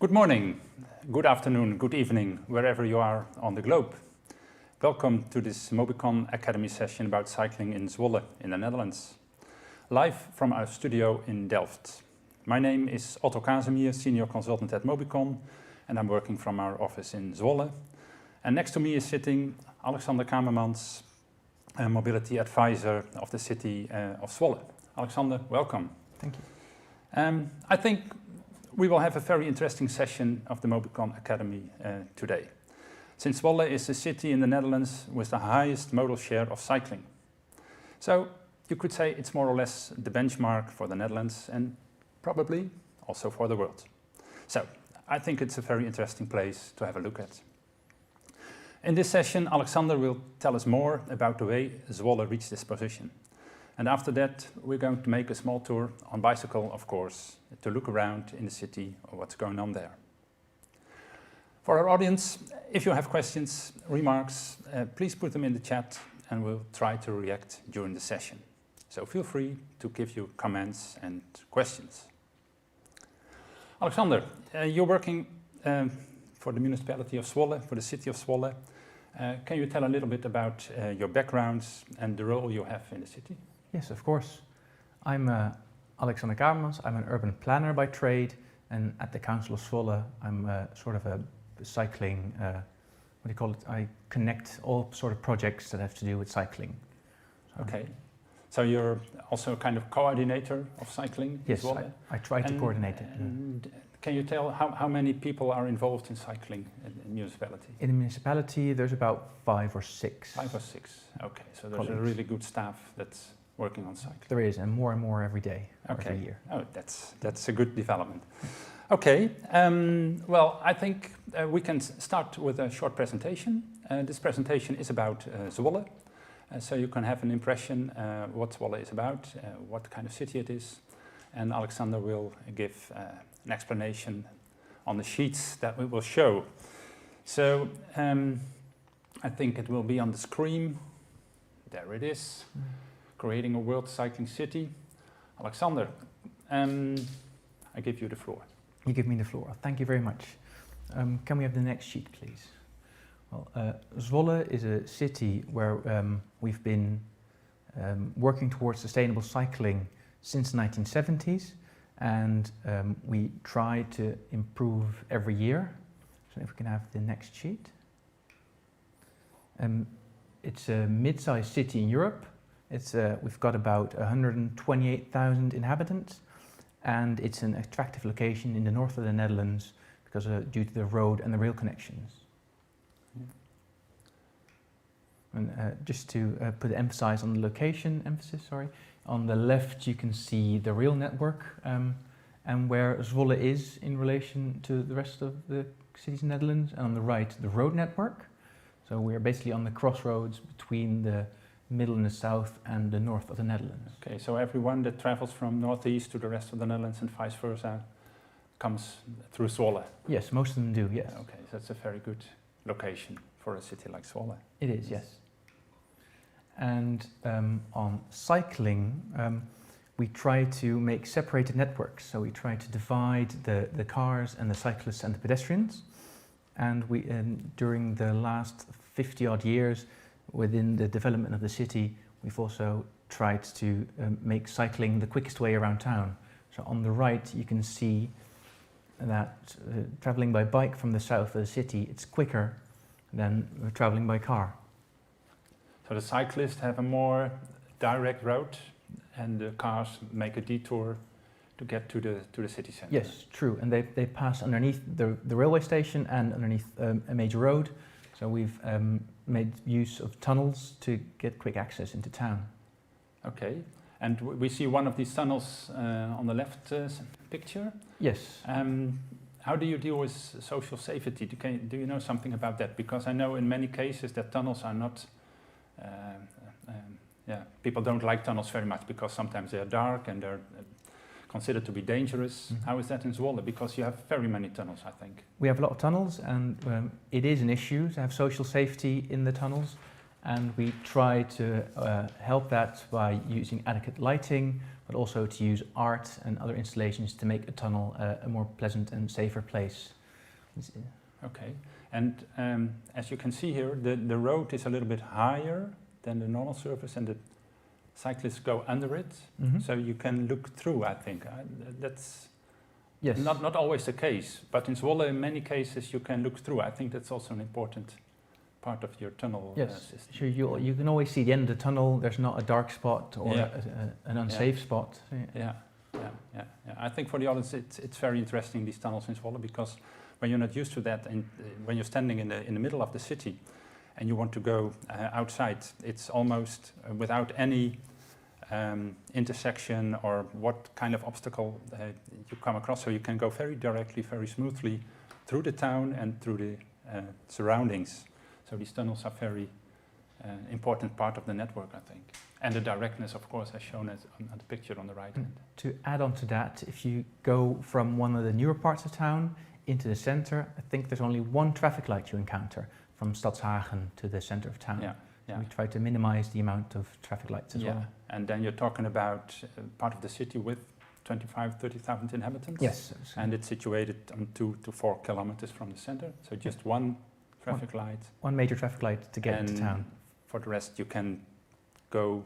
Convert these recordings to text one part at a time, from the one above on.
Good morning, good afternoon, good evening, wherever you are on the globe. Welcome to this Mobycon Academy session about cycling in Zwolle in the Netherlands. Live from our studio in Delft. My name is Otto Casimir, Senior Consultant at Mobycon, and I'm working from our office in Zwolle. And next to me is sitting Alexander Kamermans, a mobility advisor of the city of Zwolle. Alexander, welcome. Thank you. I think we will have a very interesting session of the Mobycon Academy today. Since Zwolle is a city in the Netherlands with the highest modal share of cycling. So you could say it's more or less the benchmark for the Netherlands and probably also for the world. So I think it's a very interesting place to have a look at. In this session, Alexander will tell us more about the way Zwolle reached this position. And after that, we're going to make a small tour on bicycle, of course, to look around in the city or what's going on there. For our audience, if you have questions, remarks, please put them in the chat and we'll try to react during the session. So feel free to give your comments and questions. Alexander, you're working for the municipality of Zwolle, for the city of Zwolle. Can you tell a little bit about your background and the role you have in the city? Yes, of course. I'm Alexander Kamermans. I'm an urban planner by trade, and at the Council of Zwolle, I'm sort of a cycling, what do you call it? I connect all sort of projects that have to do with cycling. So okay. So you're also a kind of coordinator of cycling? Yes, I try to coordinate it. And can you tell how many people are involved in cycling in the municipality? In the municipality, there's about 5 or 6. 5 or 6, okay. So there's a really good staff that's working on cycling. There is, and more every day, okay. every year. Oh, that's a good development. Okay, well, I think we can start with a short presentation. This presentation is about Zwolle. So you can have an impression what Zwolle is about, what kind of city it is. And Alexander will give an explanation on the sheets that we will show. So I think it will be on the screen. There it is. Creating a world cycling city. Alexander, I give you the floor. You give me the floor. Thank you very much. Can we have the next sheet, please? Well, Zwolle is a city where we've been working towards sustainable cycling since the 1970s, and we try to improve every year. So if we can have the next sheet. It's a mid-sized city in Europe. We've got about 128,000 inhabitants, and it's an attractive location in the north of the Netherlands because due to the road and the rail connections. And just to put emphasis on the location, on the left you can see the rail network and where Zwolle is in relation to the rest of the cities in the Netherlands, and on the right the road network. So we're basically on the crossroads between the middle and the south and the north of the Netherlands. Okay, so everyone that travels from northeast to the rest of the Netherlands and vice versa comes through Zwolle? Yes, most of them do, yes. Okay, so that's a very good location for a city like Zwolle. It is, yes. And on cycling, we try to make separated networks. So we try to divide the cars and the cyclists and the pedestrians. And we, during the last 50 odd years, within the development of the city, we've also tried to make cycling the quickest way around town. So on the right, you can see that traveling by bike from the south of the city, it's quicker than traveling by car. So the cyclists have a more direct route and the cars make a detour to get to the city centre. Yes, true. And they pass underneath the railway station and underneath a major road. So we've made use of tunnels to get quick access into town. Okay, and we see one of these tunnels on the left picture. Yes. How do you deal with social safety? Do you know something about that? Because I know in many cases that tunnels are not, people don't like tunnels very much because sometimes they're dark and they're considered to be dangerous. Mm-hmm. How is that in Zwolle? Because you have very many tunnels, I think. We have a lot of tunnels, and it is an issue to have social safety in the tunnels, and we try to help that by using adequate lighting, but also to use art and other installations to make a tunnel a more pleasant and safer place. Okay, and as you can see here, the road is a little bit higher than the normal surface, and the cyclists go under it, so you can look through, I think. That's not always the case, but in Zwolle, in many cases, you can look through. I think that's also an important part of your tunnel system. Sure, you can always see the end of the tunnel. There's not a dark spot or an unsafe spot. Yeah. I think for the audience, it's very interesting, these tunnels in Zwolle, because when you're not used to that, and when you're standing in the middle of the city, and you want to go outside, it's almost without any intersection or what kind of obstacle you come across, so you can go very directly, very smoothly through the town and through the surroundings. So these tunnels are very important part of the network, I think. And the directness, of course, as shown on the picture on the right hand. To add on to that, if you go from one of the newer parts of town into the center, I think there's only one traffic light you encounter from Stadshagen to the center of town. We try to minimize the amount of traffic lights as well. And then you're talking about part of the city with 25,000-30,000 inhabitants. Yes. And it's situated 2 to 4 kilometers from the center. So just one traffic light. One major traffic light to get into town. For the rest, you can go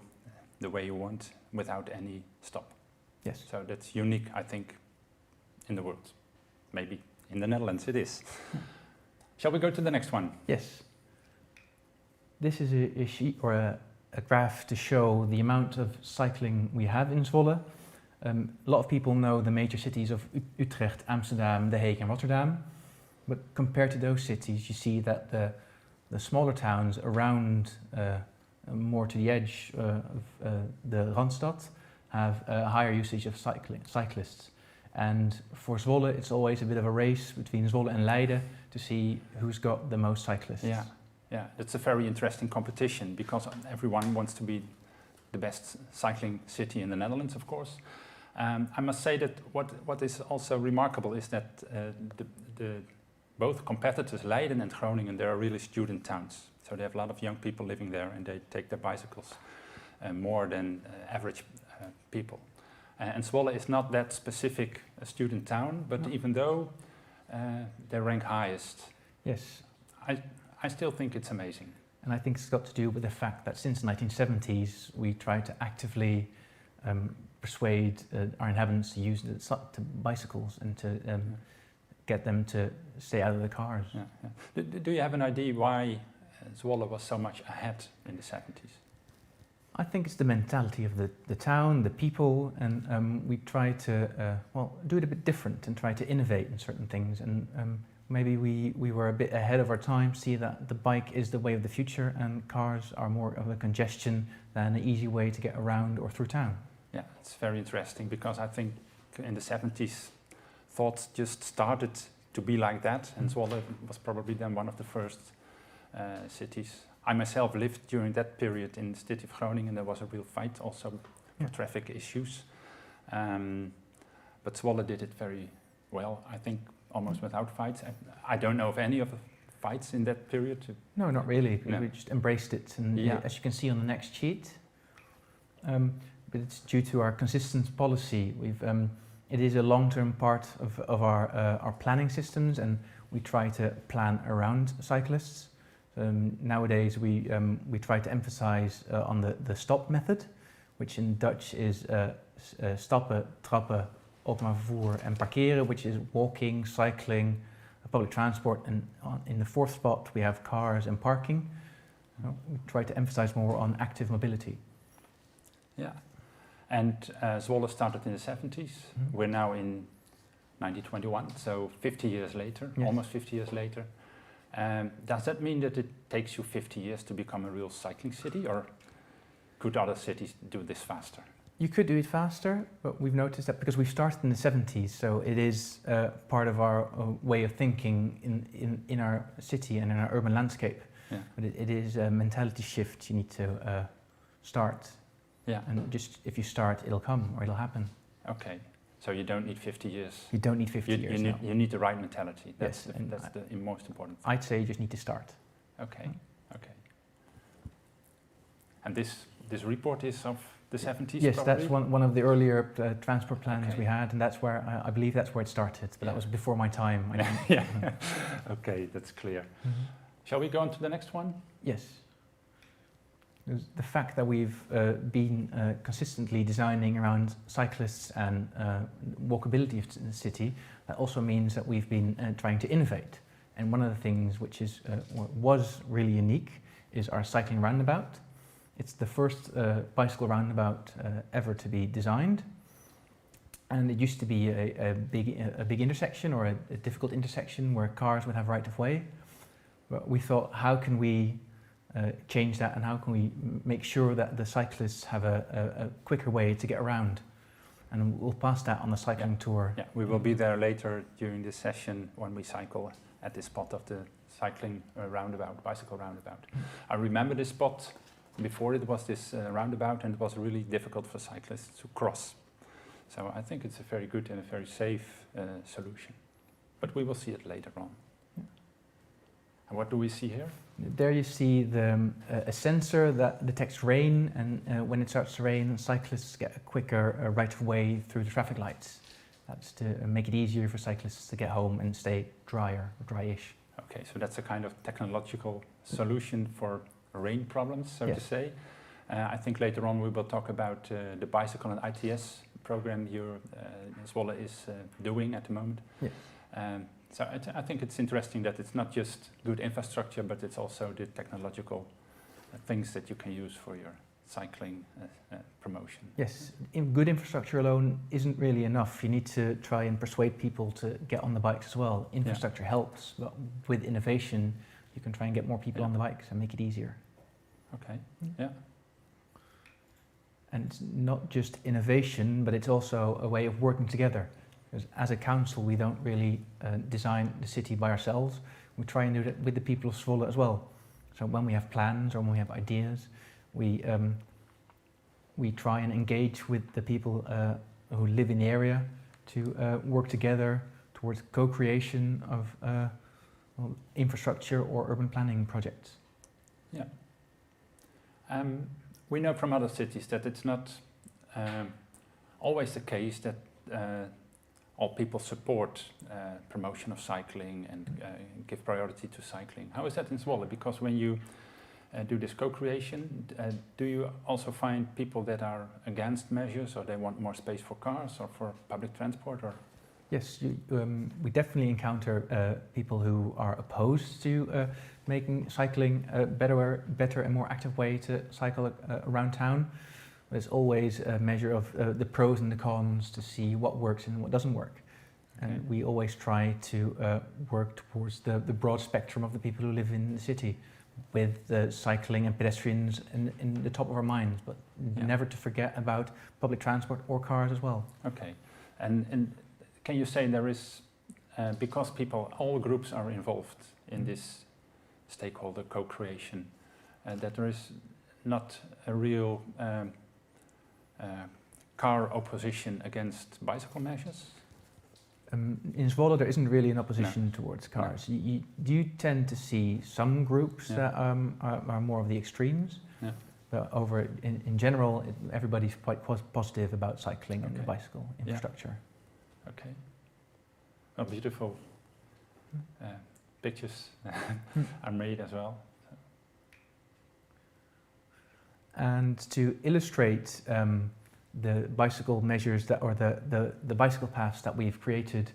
the way you want without any stop. Yes. So that's unique, I think, in the world. Maybe in the Netherlands it is. Shall we go to the next one? Yes. This is a sheet or a graph to show the amount of cycling we have in Zwolle. A lot of people know the major cities of Utrecht, Amsterdam, The Hague and Rotterdam. But compared to those cities, you see that the smaller towns around, more to the edge of the Randstad, have a higher usage of cyclists. And for Zwolle, it's always a bit of a race between Zwolle and Leiden to see who's got the most cyclists. Yeah, it's a very interesting competition because everyone wants to be the best cycling city in the Netherlands, of course. I must say that what is also remarkable is that both competitors, Leiden and Groningen, they are really student towns. So they have a lot of young people living there and they take their bicycles more than average people. And Zwolle is not that specific a student town, but even though they rank highest, yes, I still think it's amazing. And I think it's got to do with the fact that since the 1970s, we try to actively persuade our inhabitants to use the bicycles and to get them to stay out of the cars. Do you have an idea why Zwolle was so much ahead in the 70s? I think it's the mentality of the town, the people, and we try to do it a bit different and try to innovate in certain things. And maybe we were a bit ahead of our time, see that the bike is the way of the future and cars are more of a congestion than an easy way to get around or through town. Yeah, it's very interesting because I think in the 70s thoughts just started to be like that, and Zwolle was probably then one of the first cities. I myself lived during that period in the city of Groningen. There was a real fight also for traffic issues. But Zwolle did it very well, I think almost without fights. I don't know of any of the fights in that period. No, not really. No. We just embraced it. And as you can see on the next sheet, but it's due to our consistent policy. It is a long-term part of our planning systems, and we try to plan around cyclists. Nowadays, we try to emphasize on the stop method, which in Dutch is stappen, trappen, openbaar vervoer, and parkeren, which is walking, cycling, public transport, and in the fourth spot we have cars and parking. We try to emphasize more on active mobility. Yeah, and Zwolle started in the 70s. We're now in 1921, so 50 years later, almost 50 years later. Does that mean that it takes you 50 years to become a real cycling city, or could other cities do this faster? You could do it faster, but we've noticed that because we started in the 70s, so it is part of our way of thinking in our city and in our urban landscape. Yeah. But it is a mentality shift. You need to start. Yeah. And just if you start, it'll come or it'll happen. Okay. So you don't need 50 years. You don't need 50 years. You need the right mentality. That's the most important thing. I'd say you just need to start. Okay. Okay. And this report is of the 70s. Yes, probably? that's one of the earlier transport plans Okay. we had, and that's where I believe that's where it started. But that was before my time. I think. Yeah. Okay, that's clear. Mhm. Shall we go on to the next one? Yes. The fact that we've been consistently designing around cyclists and walkability of the city, that also means that we've been trying to innovate. And one of the things which is was really unique is our cycling roundabout. It's the first bicycle roundabout ever to be designed. And it used to be a big intersection, or a difficult intersection where cars would have right of way. But we thought, how can we change that, and how can we make sure that the cyclists have a quicker way to get around? And we'll pass that on the cycling tour. Yeah, we will be there later during this session when we cycle at this spot of the cycling roundabout, bicycle roundabout. I remember this spot before it was this roundabout, and it was really difficult for cyclists to cross. So I think it's a very good and a very safe solution. But we will see it later on. And what do we see here? There you see a sensor that detects rain, and when it starts to rain, cyclists get a quicker right of way through the traffic lights. That's to make it easier for cyclists to get home and stay drier, or dry-ish. Okay, so that's a kind of technological solution for rain problems, so to say. I think later on we will talk about the bicycle and ITS program Zwolle is doing at the moment. Yes. So I think it's interesting that it's not just good infrastructure, but it's also the technological things that you can use for your cycling promotion. Yes, good infrastructure alone isn't really enough. You need to try and persuade people to get on the bikes as well. Infrastructure helps, but with innovation, you can try and get more people on the bikes and make it easier. Okay, yeah. And it's not just innovation, but it's also a way of working together. Because as a council, we don't really design the city by ourselves. We try and do that with the people of Zwolle as well. So when we have plans or when we have ideas, we try and engage with the people who live in the area to work together towards co-creation of infrastructure or urban planning projects. Yeah. We know from other cities that it's not always the case that all people support promotion of cycling and give priority to cycling. How is that in Zwolle? Because when you do this co-creation, do you also find people that are against measures, or they want more space for cars or for public transport? Or yes, we definitely encounter people who are opposed to making cycling a better and more active way to cycle around town. There's always a measure of the pros and the cons to see what works and what doesn't work. Okay. And we always try to work towards the broad spectrum of the people who live in the city, with the cycling and pedestrians in the top of our minds, but never to forget about public transport or cars as well. Okay, and can you say there is, because all groups are involved in this stakeholder co-creation, that there is not a real car opposition against bicycle measures? In Zwolle, there isn't really an opposition towards cars. No. You do tend to see some groups that are more of the extremes, but in general, everybody's quite positive about cycling and the bicycle infrastructure. Okay. Well, beautiful pictures are made as well. And to illustrate the bicycle measures or the bicycle paths that we've created,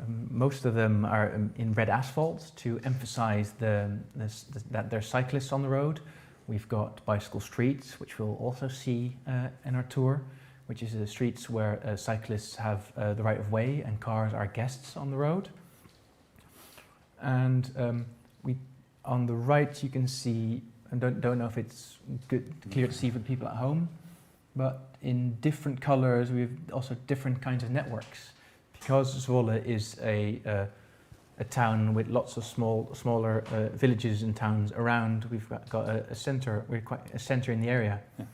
most of them are in red asphalt to emphasize that there's cyclists on the road. We've got bicycle streets, which we'll also see in our tour, which is the streets where cyclists have the right of way and cars are guests on the road. And on the right you can see, I don't know if it's clear to see for the people at home, but in different colors we have also different kinds of networks. Because Zwolle is a town with lots of smaller villages and towns around, we've got a center. We're quite a center in the area. Yeah.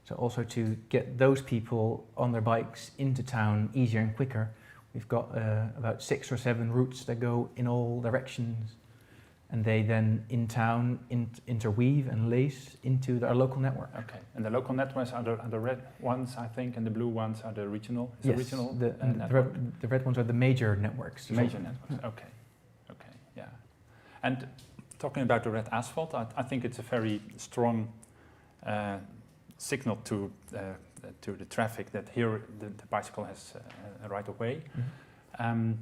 So also to get those people on their bikes into town easier and quicker, we've got about 6 or 7 routes that go in all directions, and they then in town interweave and lace into our local network. Okay, and the local networks are the red ones, I think, and the blue ones are the regional. Yes, the regional the red ones are the major networks. Major networks. Okay, okay, yeah. And talking about the red asphalt, I think it's a very strong signal to the traffic that here the bicycle has a right of way. Mm-hmm.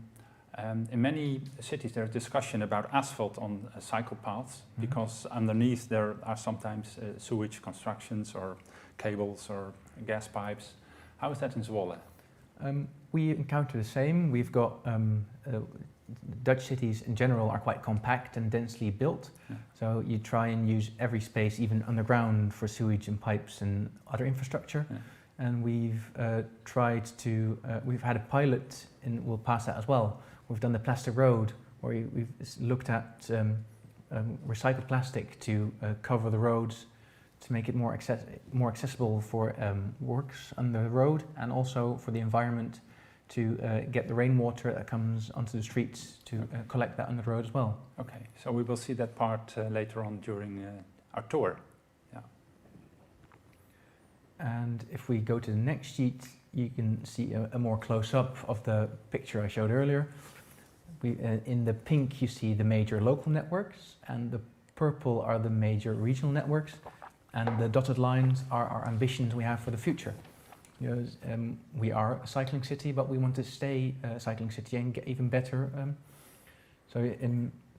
In many cities there is discussion about asphalt on cycle paths, Mm-hmm. because underneath there are sometimes sewage constructions or cables or gas pipes. How is that in Zwolle? We encounter the same. We've got Dutch cities in general are quite compact and densely built, Yeah. so you try and use every space, even underground, for sewage and pipes and other infrastructure. Yeah. And we've tried to, we've had a pilot, and we'll pass that as well. We've done the plastic road, where we've looked at recycled plastic to cover the roads, to make it more accessible for works on the road, and also for the environment, to get the rainwater that comes onto the streets, to collect that on the road as well. Okay, so we will see that part later on during our tour. Yeah. And if we go to the next sheet, you can see a more close-up of the picture I showed earlier. In the pink you see the major local networks, and the purple are the major regional networks, and the dotted lines are our ambitions we have for the future. Because we are a cycling city, but we want to stay a cycling city and get even better. So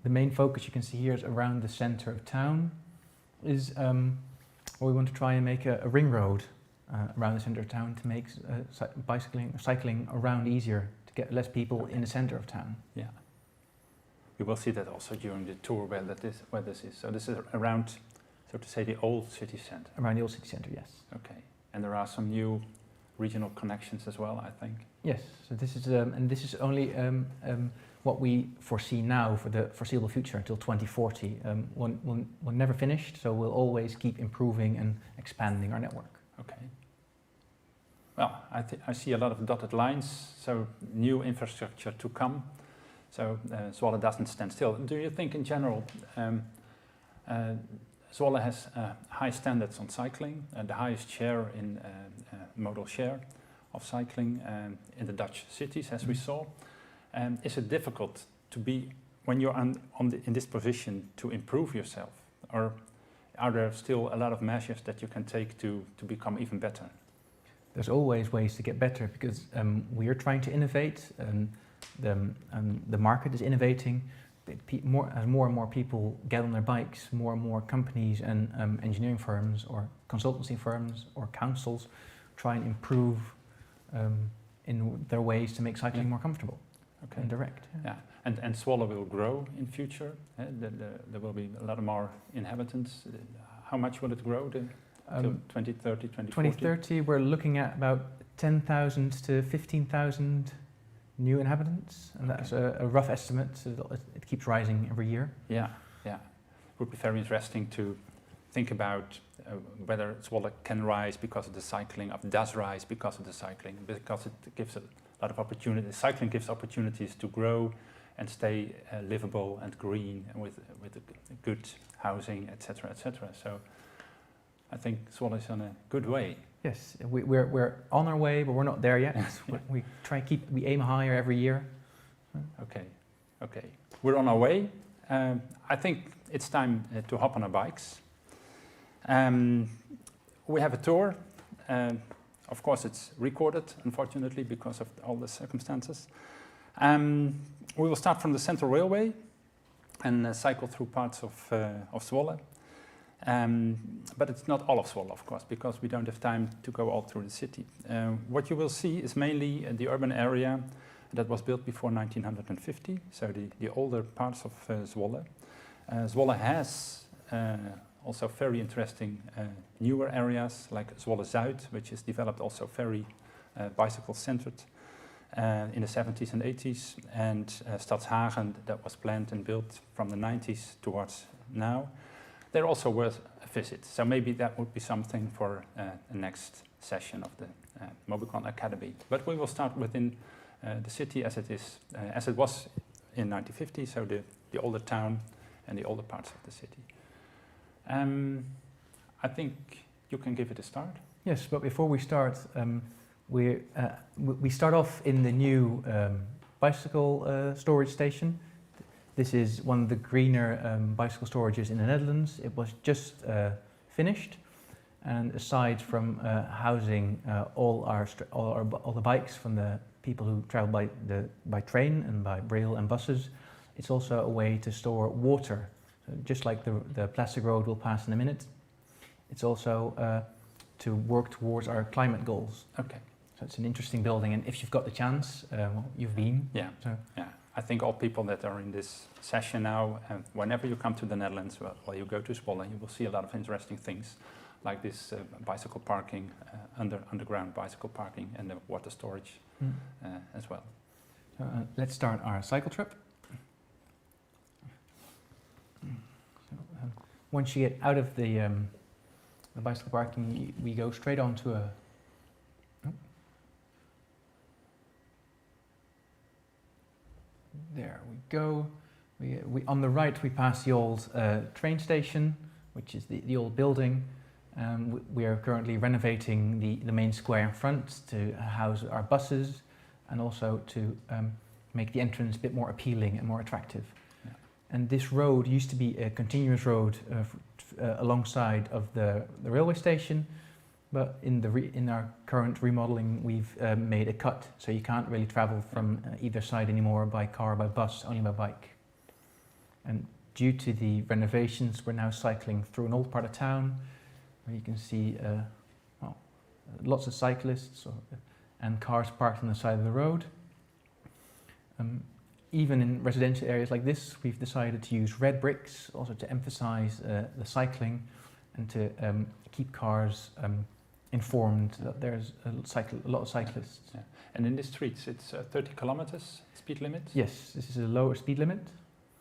the main focus you can see here is around the center of town. We want to try and make a ring road around the center of town to make cycling around easier, to get less people in the center of town. Yeah. We will see that also during the tour where this is. So this is around, so to say, the old city center. Around the old city center, yes. Okay. And there are some new regional connections as well, I think. Yes. So this is and this is only what we foresee now for the foreseeable future until 2040. We're never finished, so we'll always keep improving and expanding our network. Okay. Well, I see a lot of dotted lines, so new infrastructure to come. So Zwolle doesn't stand still. Do you think in general Zwolle has high standards on cycling, the highest share in modal share of cycling in the Dutch cities, as we saw? Is it difficult to be, when you're in this position, to improve yourself? Or are there still a lot of measures that you can take to become even better? There's always ways to get better, because we are trying to innovate, and the market is innovating. As more and more people get on their bikes, more and more companies and engineering firms or consultancy firms or councils try and improve in their ways to make cycling more comfortable and direct. Yeah. And Zwolle will grow in future. There will be a lot more inhabitants. How much will it grow till 2030, 2040? 2030, we're looking at about 10,000 to 15,000 new inhabitants, and that's a rough estimate. So it keeps rising every year. Yeah, yeah. It would be very interesting to think about whether Zwolle can rise because of the cycling, or does rise because of the cycling, because it gives a lot of opportunities. Cycling gives opportunities to grow and stay livable and green, and with good housing, etc., etc. So I think Zwolle is on a good way. Yes, we're on our way, but we're not there yet. We we aim higher every year. Okay. We're on our way. I think it's time to hop on our bikes. We have a tour. Of course, it's recorded, unfortunately, because of all the circumstances. We will start from the Central Railway and cycle through parts of Zwolle. But it's not all of Zwolle, of course, because we don't have time to go all through the city. What you will see is mainly the urban area that was built before 1950, so the older parts of Zwolle. Zwolle has also very interesting newer areas, like Zwolle Zuid, which is developed also very bicycle-centered in the 70s and 80s, and Stadshagen, that was planned and built from the 90s towards now. They're also worth a visit, so maybe that would be something for the next session of the Mobycon Academy. But we will start within the city as it is, as it was in 1950, so the older town and the older parts of the city. I think you can give it a start. Yes, but before we start, we start off in the new bicycle storage station. This is one of the greener bicycle storages in the Netherlands. It was just finished, and aside from housing all the bikes from the people who travel by train and by rail and buses, it's also a way to store water. So just like the plastic road we'll pass in a minute, it's also to work towards our climate goals. Okay. So it's an interesting building, and if you've got the chance, well, you've been. Yeah. So. Yeah. I think all people that are in this session now, and whenever you come to the Netherlands, well, you go to Zwolle, you will see a lot of interesting things, like this bicycle parking, underground bicycle parking, and the water storage as well. So, let's start our cycle trip. So, once you get out of the bicycle parking, we go straight on to a. There we go. We on the right we pass the old train station, which is the old building. We are currently renovating the main square in front to house our buses, and also to make the entrance a bit more appealing and more attractive. Yeah. And this road used to be a continuous road alongside of the railway station, but in our current remodeling we've made a cut, so you can't really travel from either side anymore by car, by bus, only by bike. And due to the renovations, we're now cycling through an old part of town, where you can see lots of cyclists and cars parked on the side of the road. Even in residential areas like this, we've decided to use red bricks, also to emphasize the cycling and to keep cars informed that there's a lot of cyclists. Yeah. And in the streets, it's 30 kilometers speed limit? Yes, this is a lower speed limit.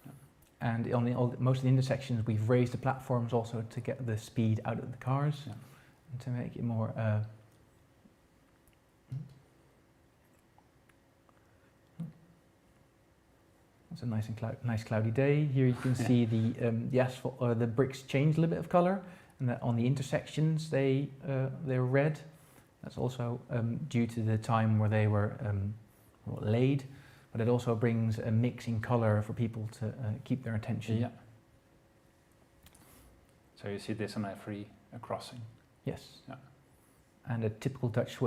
Yeah. And on most of the intersections, we've raised the platforms also to get the speed out of the cars, and to make it more. It's a nice cloudy day. Here you can see the asphalt, the bricks change a little bit of color. And that on the intersections they're red. That's also due to the time where they were laid, but it also brings a mix in color for people to keep their attention. Yeah. So you see this on every crossing. Yes. Yeah. And a typical Dutch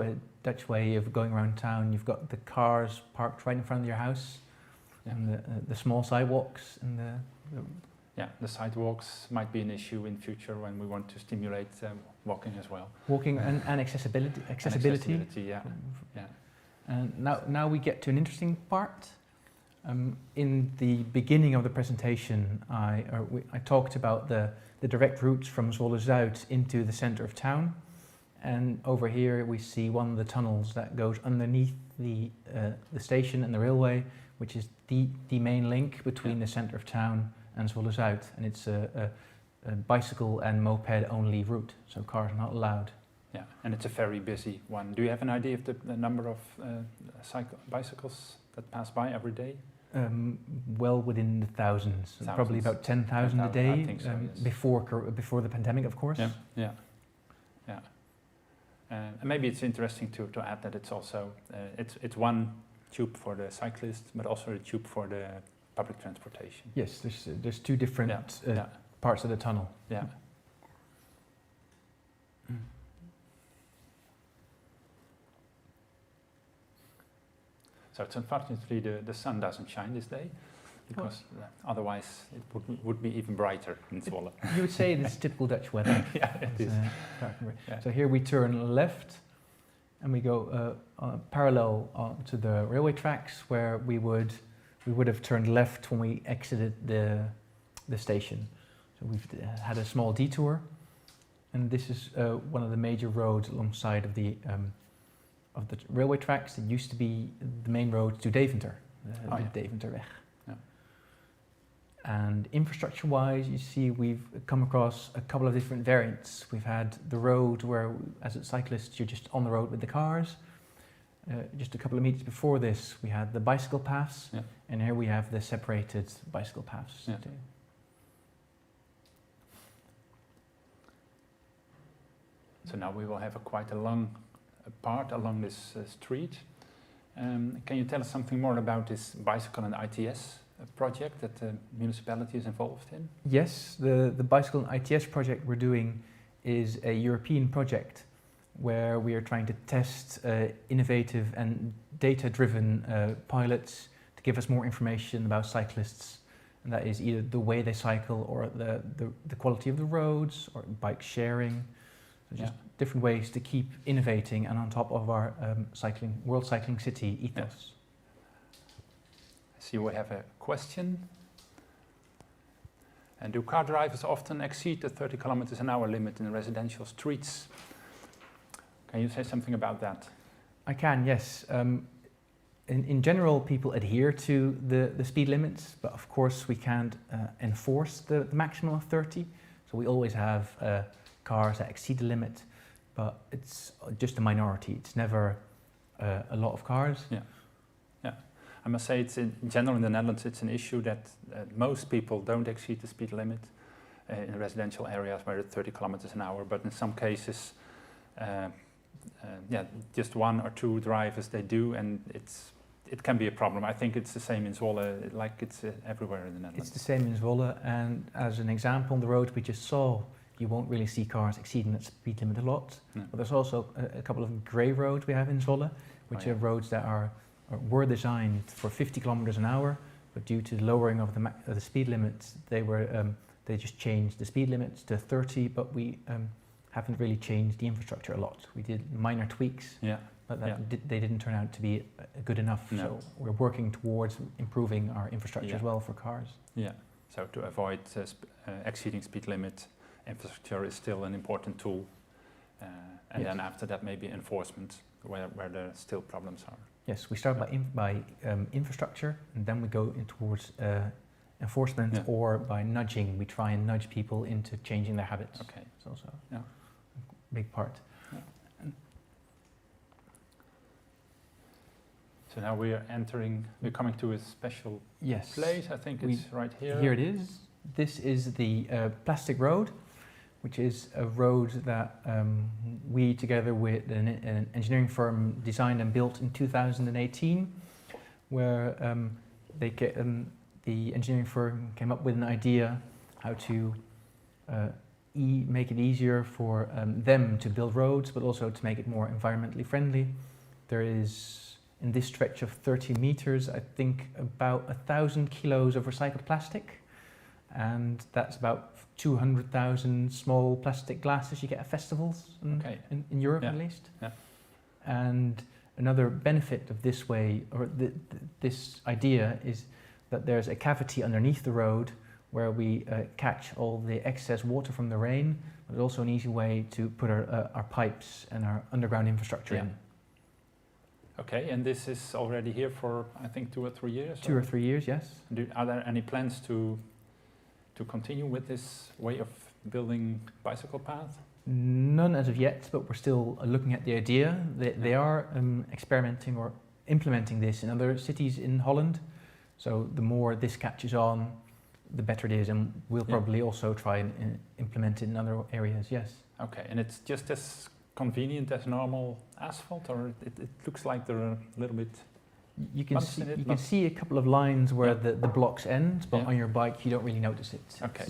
way of going around town. You've got the cars parked right in front of your house, and the small sidewalks and the the sidewalks might be an issue in future when we want to stimulate walking as well. Walking and accessibility. Accessibility, yeah. And now we get to an interesting part. In the beginning of the presentation, I talked about the direct routes from Zwolle Zuid into the center of town. And over here we see one of the tunnels that goes underneath the station and the railway, which is the main link between the center of town and Zwolle Zuid, and it's a bicycle and moped only route, so cars are not allowed. Yeah, and it's a very busy one. Do you have an idea of the number of bicycles that pass by every day? Well within the thousands. Probably about 10,000 a day. I think so, yes. Before the pandemic, of course. Yeah. And maybe it's interesting to add that it's also it's one tube for the cyclist, but also a tube for the public transportation. Yes, there's two different parts of the tunnel. Yeah. So it's unfortunately the sun doesn't shine this day, because otherwise it would be even brighter in Zwolle. You would say it's typical Dutch weather. Yeah, it is. So here we turn left, and we go parallel to the railway tracks, where we would have turned left when we exited the station. So we've had a small detour, and this is one of the major roads alongside of the railway tracks. It used to be the main road to Deventer, the Deventerweg. Yeah. And infrastructure-wise, you see we've come across a couple of different variants. We've had the road where, as a cyclist, you're just on the road with the cars. Just a couple of meters before this, we had the bicycle paths, and here we have the separated bicycle paths. Yeah. So now we will have quite a long part along this street. Can you tell us something more about this bicycle and ITS project that the municipality is involved in? Yes, the bicycle and ITS project we're doing is a European project where we are trying to test innovative and data-driven pilots to give us more information about cyclists, and that is either the way they cycle or the quality of the roads or bike sharing. So just different ways to keep innovating and on top of our World Cycling City ethos. I see we have a question. And do car drivers often exceed the 30 kilometers an hour limit in residential streets? Can you say something about that? I can, yes. In general, people adhere to the speed limits, but of course we can't enforce the maximum of 30. So we always have cars that exceed the limit, but it's just a minority. It's never a lot of cars. Yeah. I must say, it's in general in the Netherlands, it's an issue that most people don't exceed the speed limit in residential areas where it's 30 kilometers an hour. But in some cases, just one or two drivers they do, and it can be a problem. I think it's the same in Zwolle, like it's everywhere in the Netherlands. It's the same in Zwolle, and as an example, on the road we just saw, you won't really see cars exceeding that speed limit a lot. No. But there's also a couple of grey roads we have in Zwolle, which are roads that were designed for 50 kilometers an hour, but due to the lowering of the speed limits, they just changed the speed limits to 30, but we haven't really changed the infrastructure a lot. We did minor tweaks, but they didn't turn out to be good enough. No. So we're working towards improving our infrastructure as well for cars. Yeah, so to avoid exceeding speed limit, infrastructure is still an important tool. And then after that, maybe enforcement, where there still problems are. Yes, we start by infrastructure, and then we go in towards enforcement, or by nudging. We try and nudge people into changing their habits. Okay. It's also a big part. Yeah. So now we're coming to a special place. I think it's right here. Here it is. This is the plastic road, which is a road that we, together with an engineering firm, designed and built in 2018, where the engineering firm came up with an idea how to make it easier for them to build roads, but also to make it more environmentally friendly. There is, in this stretch of 30 meters, I think about 1,000 kilos of recycled plastic, and that's about 200,000 small plastic glasses you get at festivals in Europe, at least. Yeah. And another benefit of this way, or this idea, is that there's a cavity underneath the road where we catch all the excess water from the rain. But it's also an easy way to put our pipes and our underground infrastructure in. Okay, and this is already here for, I think, 2 or 3 years? 2 or 3 years, yes. Are there any plans to continue with this way of building bicycle paths? None as of yet, but we're still looking at the idea. They are experimenting or implementing this in other cities in Holland. So the more this catches on, the better it is, and we'll probably also try and implement it in other areas, yes. Okay, and it's just as convenient as normal asphalt, or it looks like there are a little bit... You can see a couple of lines where the blocks end, but on your bike you don't really notice it. Okay.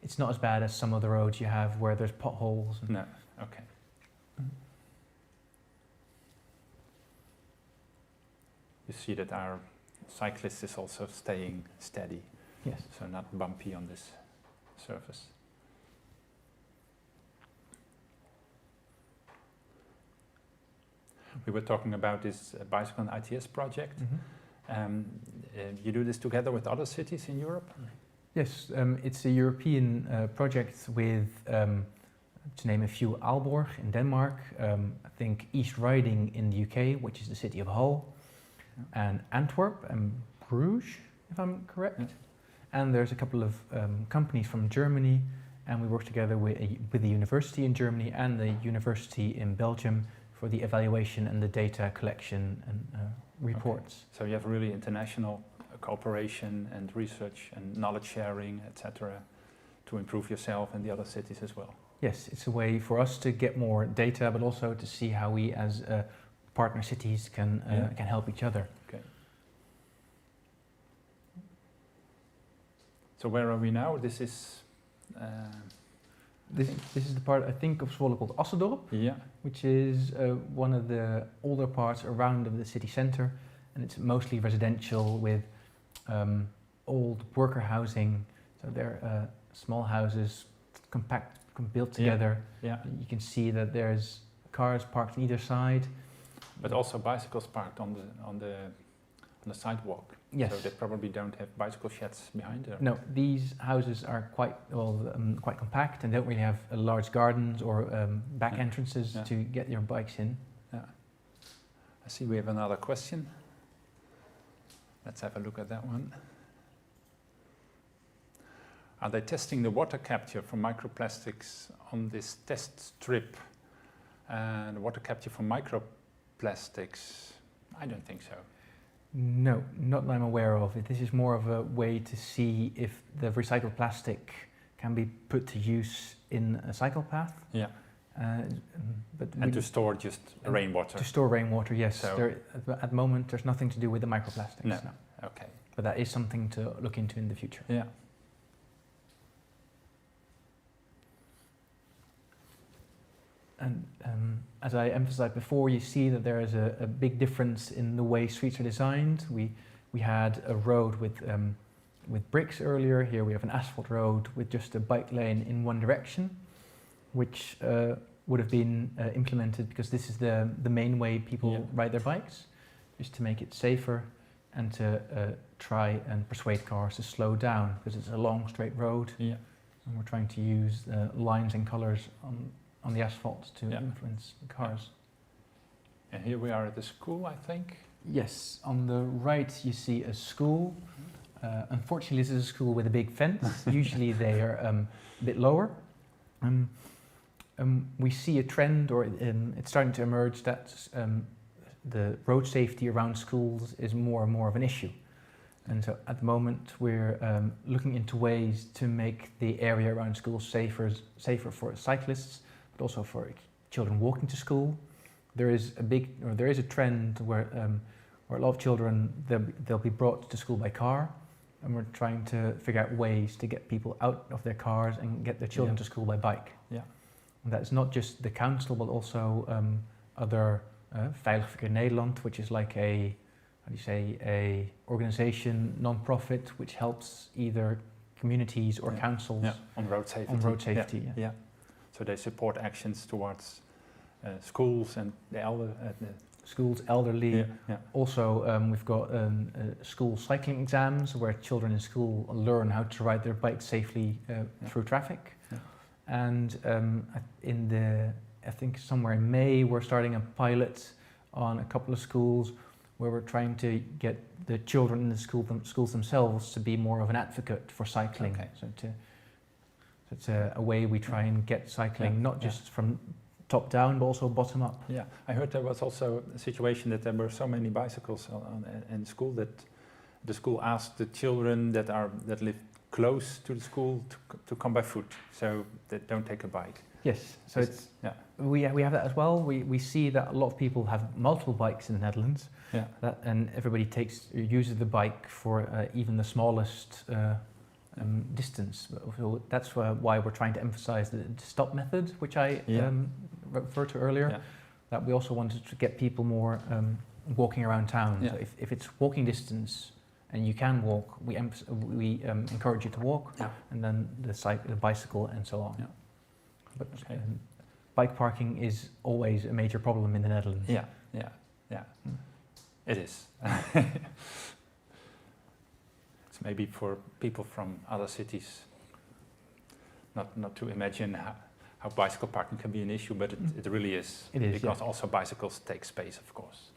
It's not as bad as some of the roads you have where there's potholes. No, okay. You see that our cyclist is also staying steady. Yes. So not bumpy on this surface. We were talking about this bicycle and ITS project. You do this together with other cities in Europe? Yes, it's a European project with, to name a few, Aalborg in Denmark, I think East Riding in the UK, which is the city of Hull, and Antwerp and Bruges, if I'm correct. And there's a couple of companies from Germany, and we work together with the university in Germany and the university in Belgium for the evaluation and the data collection and reports. Okay. So you have really international cooperation and research and knowledge sharing, etc., to improve yourself and the other cities as well. Yes, it's a way for us to get more data, but also to see how we as partner cities can help each other. Okay. So where are we now? This is... This is the part, I think, of Zwolle called Assedorp, yeah. which is one of the older parts around of the city centre, and it's mostly residential with old worker housing. So they're small houses, compact, built together. Yeah. You can see that there's cars parked on either side, but also bicycles parked on the sidewalk. Yes. So they probably don't have bicycle sheds behind them. No, these houses are quite compact and don't really have large gardens or back entrances to get your bikes in. Yeah. I see we have another question. Let's have a look at that one. Are they testing the water capture from microplastics on this test strip? And water capture from microplastics? I don't think so. No, not that I'm aware of. This is more of a way to see if the recycled plastic can be put to use in a cycle path. Yeah. And to store just rainwater. To store rainwater, yes. So at the moment, there's nothing to do with the microplastics. No. Okay. But that is something to look into in the future. Yeah. And as I emphasized before, you see that there is a big difference in the way streets are designed. We had a road with bricks earlier. Here we have an asphalt road with just a bike lane in one direction, which would have been implemented because this is the main way people ride their bikes, just to make it safer and to try and persuade cars to slow down because it's a long straight road. Yeah. And we're trying to use lines and colors on the asphalt to influence the cars. And here we are at the school, I think. Yes, on the right you see a school. Unfortunately, this is a school with a big fence. Usually they are a bit lower. We see a trend, or it's starting to emerge, that the road safety around schools is more and more of an issue. And so at the moment we're looking into ways to make the area around schools safer for cyclists, but also for children walking to school. There is a trend where a lot of children they'll be brought to school by car, and we're trying to figure out ways to get people out of their cars and get their children to school by bike. Yeah, and that's not just the council, but also other Veilig Verkeer Nederland, which is like a organization, non-profit, which helps either communities or councils on road safety. Yeah. So they support actions towards schools and the schools, elderly. Also, we've got school cycling exams where children in school learn how to ride their bikes safely through traffic. And I think somewhere in May, we're starting a pilot on a couple of schools where we're trying to get the children in the schools themselves to be more of an advocate for cycling. Okay. So it's a way we try and get cycling not just from top down, but also bottom up. Yeah, I heard there was also a situation that there were so many bicycles in school that the school asked the children that live close to the school to come by foot, so they don't take a bike. Yes, so we have that as well. We see that a lot of people have multiple bikes in the Netherlands, and everybody uses the bike for even the smallest distance. So that's why we're trying to emphasize the stop method, which I referred to earlier. That we also wanted to get people more walking around town. So if it's walking distance and you can walk, we encourage you to walk, and then the bicycle and so on. But bike parking is always a major problem in the Netherlands. It is. It's maybe for people from other cities not to imagine how bicycle parking can be an issue, but it really is. It is, because also bicycles take space, of course.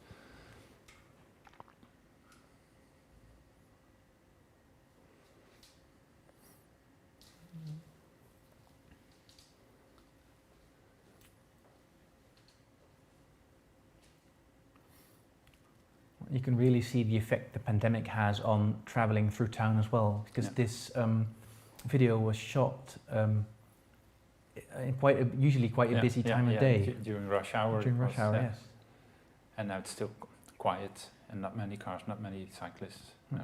You can really see the effect the pandemic has on traveling through town as well, because this video was shot usually quite a busy time of day. During rush hour. During rush hour, yes. And now it's still quiet and not many cars, not many cyclists. No.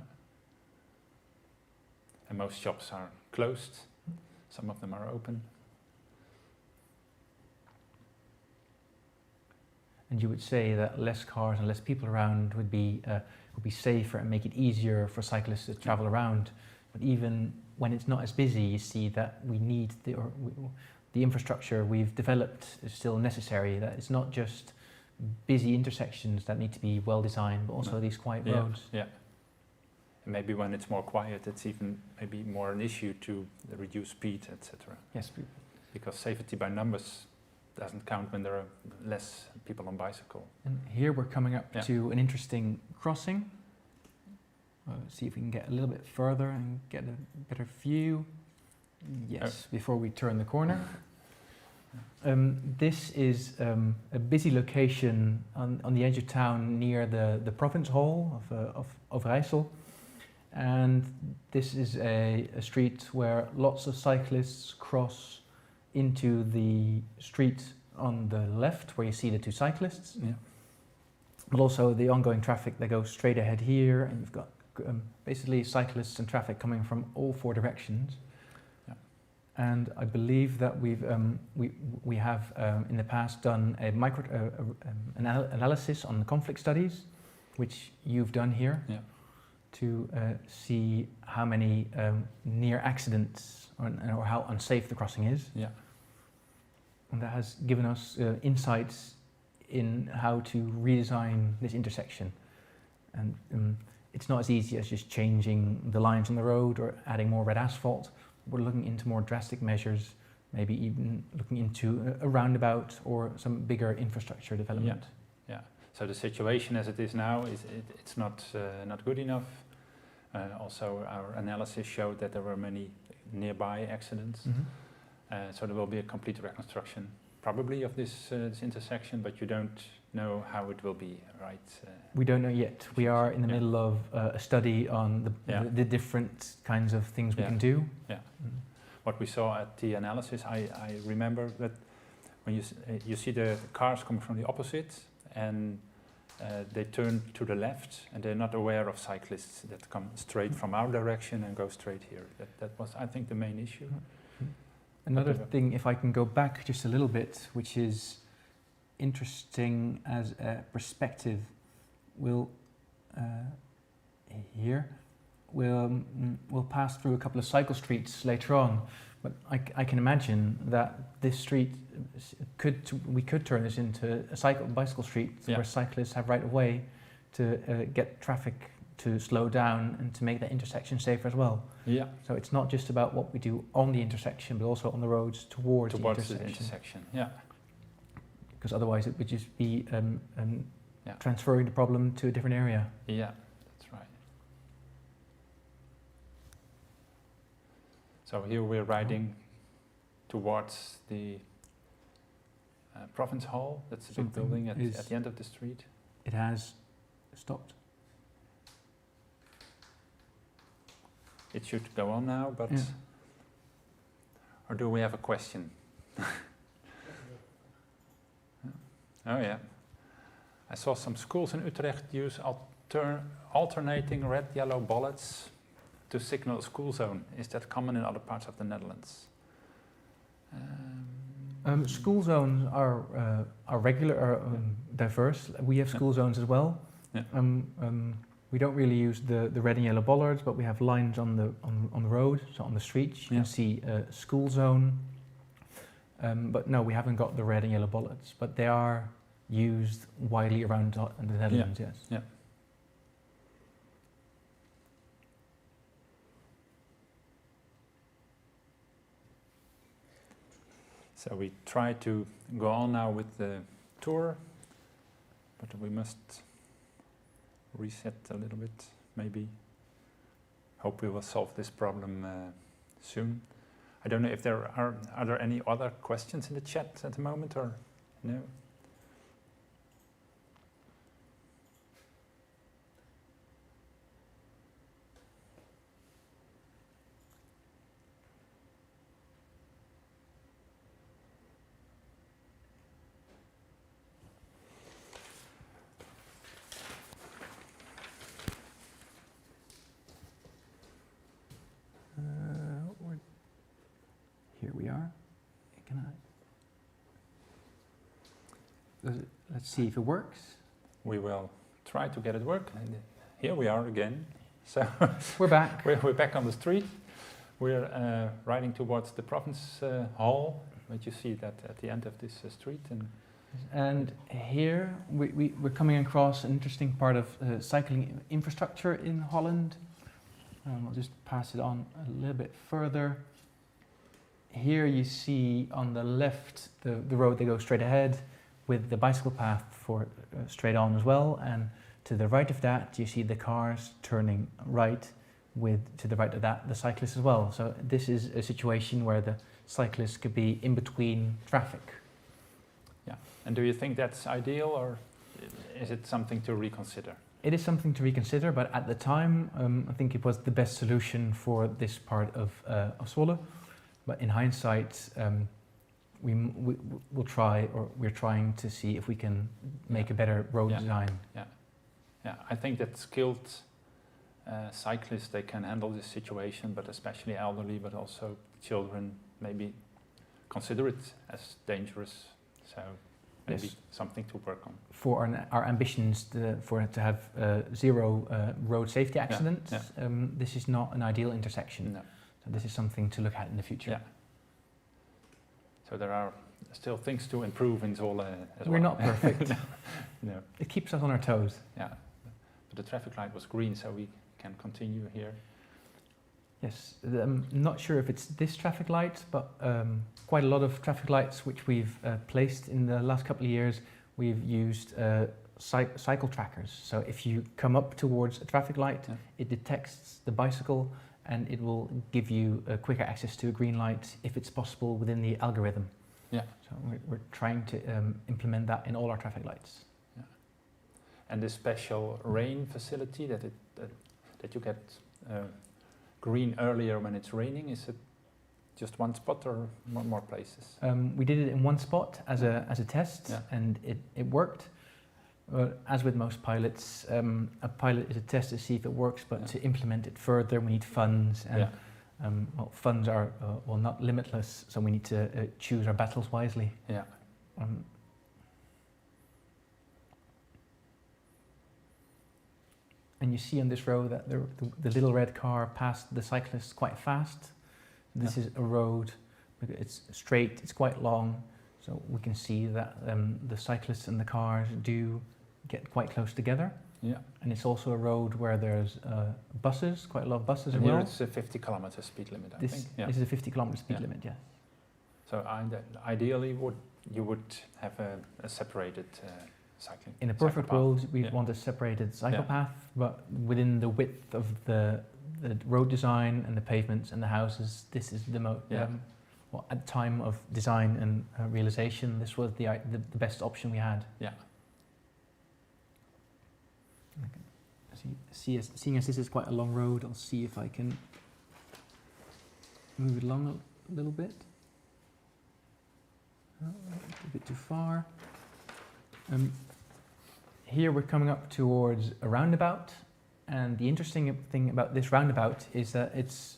And most shops are closed. Some of them are open. And you would say that less cars and less people around would be safer and make it easier for cyclists to travel around. But even when it's not as busy, you see that we need the infrastructure we've developed is still necessary. That it's not just busy intersections that need to be well designed, but also these quiet roads. Yeah. And maybe when it's more quiet, it's even maybe more an issue to reduce speed, etc. Yes. Because safety by numbers doesn't count when there are less people on bicycle. And here we're coming up to an interesting crossing. See if we can get a little bit further and get a better view. Yes, before we turn the corner. This is a busy location on the edge of town near the province hall of Overijssel. And this is a street where lots of cyclists cross into the street on the left where you see the two cyclists. Yeah. But also the ongoing traffic that goes straight ahead here, and you've got basically cyclists and traffic coming from all four directions. Yeah. And I believe that we have in the past done a analysis on the conflict studies, which you've done here. Yeah. To see how many near accidents or how unsafe the crossing is. Yeah. And that has given us insights in how to redesign this intersection. And it's not as easy as just changing the lines on the road or adding more red asphalt. We're looking into more drastic measures, maybe even looking into a roundabout or some bigger infrastructure development. Yeah. So the situation as it is now it's not good enough. Also, our analysis showed that there were many nearby accidents. Mm-hmm. So there will be a complete reconstruction, probably of this intersection, but you don't know how it will be, right? We don't know yet. We are in the middle of a study on the different kinds of things we can do. Yeah. Mm-hmm. What we saw at the analysis, I remember that when you see the cars coming from the opposite and they turn to the left and they're not aware of cyclists that come straight from our direction and go straight here. That was, I think, the main issue. Another thing, if I can go back just a little bit, which is interesting as a perspective, we'll pass through a couple of cycle streets later on. But I can imagine that this street we could turn this into a bicycle street where cyclists have right of way to get traffic to slow down and to make that intersection safer as well. Yeah. So it's not just about what we do on the intersection, but also on the roads towards the intersection. Yeah. Because otherwise it would just be transferring the problem to a different area. Yeah, that's right. So here we're riding towards the Province Hall. That's a big building at the end of the street. It has stopped. It should go on now, but... Or do we have a question? Oh yeah. I saw some schools in Utrecht use alternating red-yellow bollards to signal a school zone. Is that common in other parts of the Netherlands? School zones are regular, diverse. We have school zones as well. Yeah. We don't really use the red and yellow bollards, but we have lines on the road, so on the streets. You can see a school zone. But no, we haven't got the red and yellow bollards, but they are used widely around the Netherlands. Yes. Yeah. So we try to go on now with the tour, but we must reset a little bit, maybe. Hope we will solve this problem soon. I don't know if there are there any other questions in the chat at the moment, or no? let's see if it works. We will try to get it work. And here we are again. So We're back. we're back on the street. We're riding towards the province hall, but you see that at the end of this street. And here we're coming across an interesting part of cycling infrastructure in Holland. I'll just pass it on a little bit further. Here you see on the left the road that goes straight ahead with the bicycle path for straight on as well. And to the right of that you see the cars turning right with, to the right of that, the cyclists as well. So this is a situation where the cyclists could be in between traffic. Yeah. And do you think that's ideal, or is it something to reconsider? It is something to reconsider, but at the time, I think it was the best solution for this part of Zwolle. But in hindsight, we'll try, or we're trying to see if we can make a better road design. Yeah, yeah. I think that skilled cyclists, they can handle this situation, but especially elderly, but also children, maybe consider it as dangerous. So maybe something to work on. For our ambitions for it to have zero road safety accidents, this is not an ideal intersection. No. So this is something to look at in the future. Yeah. So there are still things to improve in Zwolle as well. We're not perfect. No. It keeps us on our toes. Yeah. But the traffic light was green, so we can continue here. Yes, I'm not sure if it's this traffic light, but quite a lot of traffic lights which we've placed in the last couple of years, we've used cycle trackers. So if you come up towards a traffic light, it detects the bicycle and it will give you quicker access to a green light if it's possible within the algorithm. Yeah. So we're trying to implement that in all our traffic lights. Yeah. And this special rain facility that you get green earlier when it's raining, is it just one spot or more places? We did it in one spot as a test, and it worked. As with most pilots, a pilot is a test to see if it works, but to implement it further we need funds, and well, funds are not limitless, so we need to choose our battles wisely. Yeah. And you see on this road that the little red car passed the cyclists quite fast. This is a road, it's straight, it's quite long, so we can see that the cyclists and the cars do get quite close together. Yeah. And it's also a road where there's buses, quite a lot of buses and as well. Here it's a 50 kilometer speed limit, I think. This is a 50 kilometer speed limit, yes. So ideally you would have a separated cycling. In a perfect world, we want a separated cycle path, but within the width of the road design and the pavements and the houses, this is the most, well, at the time of design and realization, this was the best option we had. Yeah. Seeing as this is quite a long road, I'll see if I can move it along a little bit. Oh, a bit too far. Here we're coming up towards a roundabout, and the interesting thing about this roundabout is that it's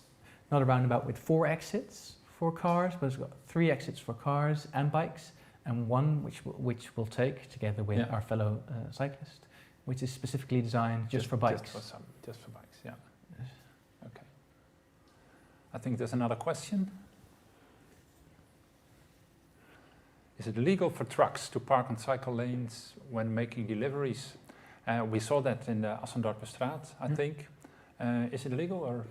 not a roundabout with 4 exits for cars, but it's got 3 exits for cars and bikes, and one which we'll take together with our fellow cyclist, which is specifically designed just for bikes. Just for bikes, yeah. Okay. I think there's another question. Is it legal for trucks to park on cycle lanes when making deliveries? We saw that in the Assendorperstraat, I think. Is it legal, or?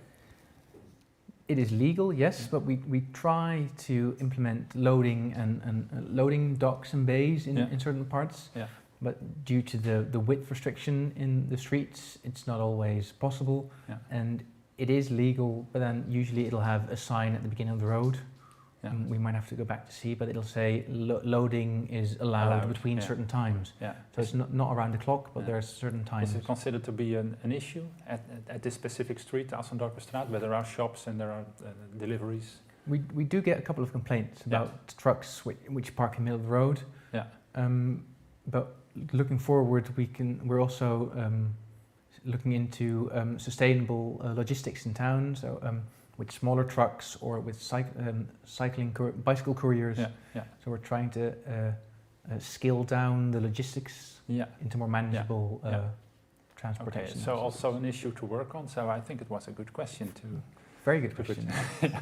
It is legal, yes, but we try to implement loading and loading docks and bays in certain parts. Yeah. But due to the width restriction in the streets, it's not always possible. Yeah. And it is legal, but then usually it'll have a sign at the beginning of the road. Yeah. We might have to go back to see, but it'll say loading is allowed between certain times. Yeah. So it's not around the clock, but there are certain times. Is it considered to be an issue at this specific street, the Assendorperstraat, where there are shops and there are deliveries? We do get a couple of complaints about trucks which park in the middle of the road. Yeah. But looking forward, we're also looking into sustainable logistics in town. So. With smaller trucks or with bicycle couriers. Yeah, yeah. So we're trying to scale down the logistics Yeah. into more manageable Yeah. Okay, transportation. so also an issue to work on. So I think it was a good question to. Very good to put- question. Yeah.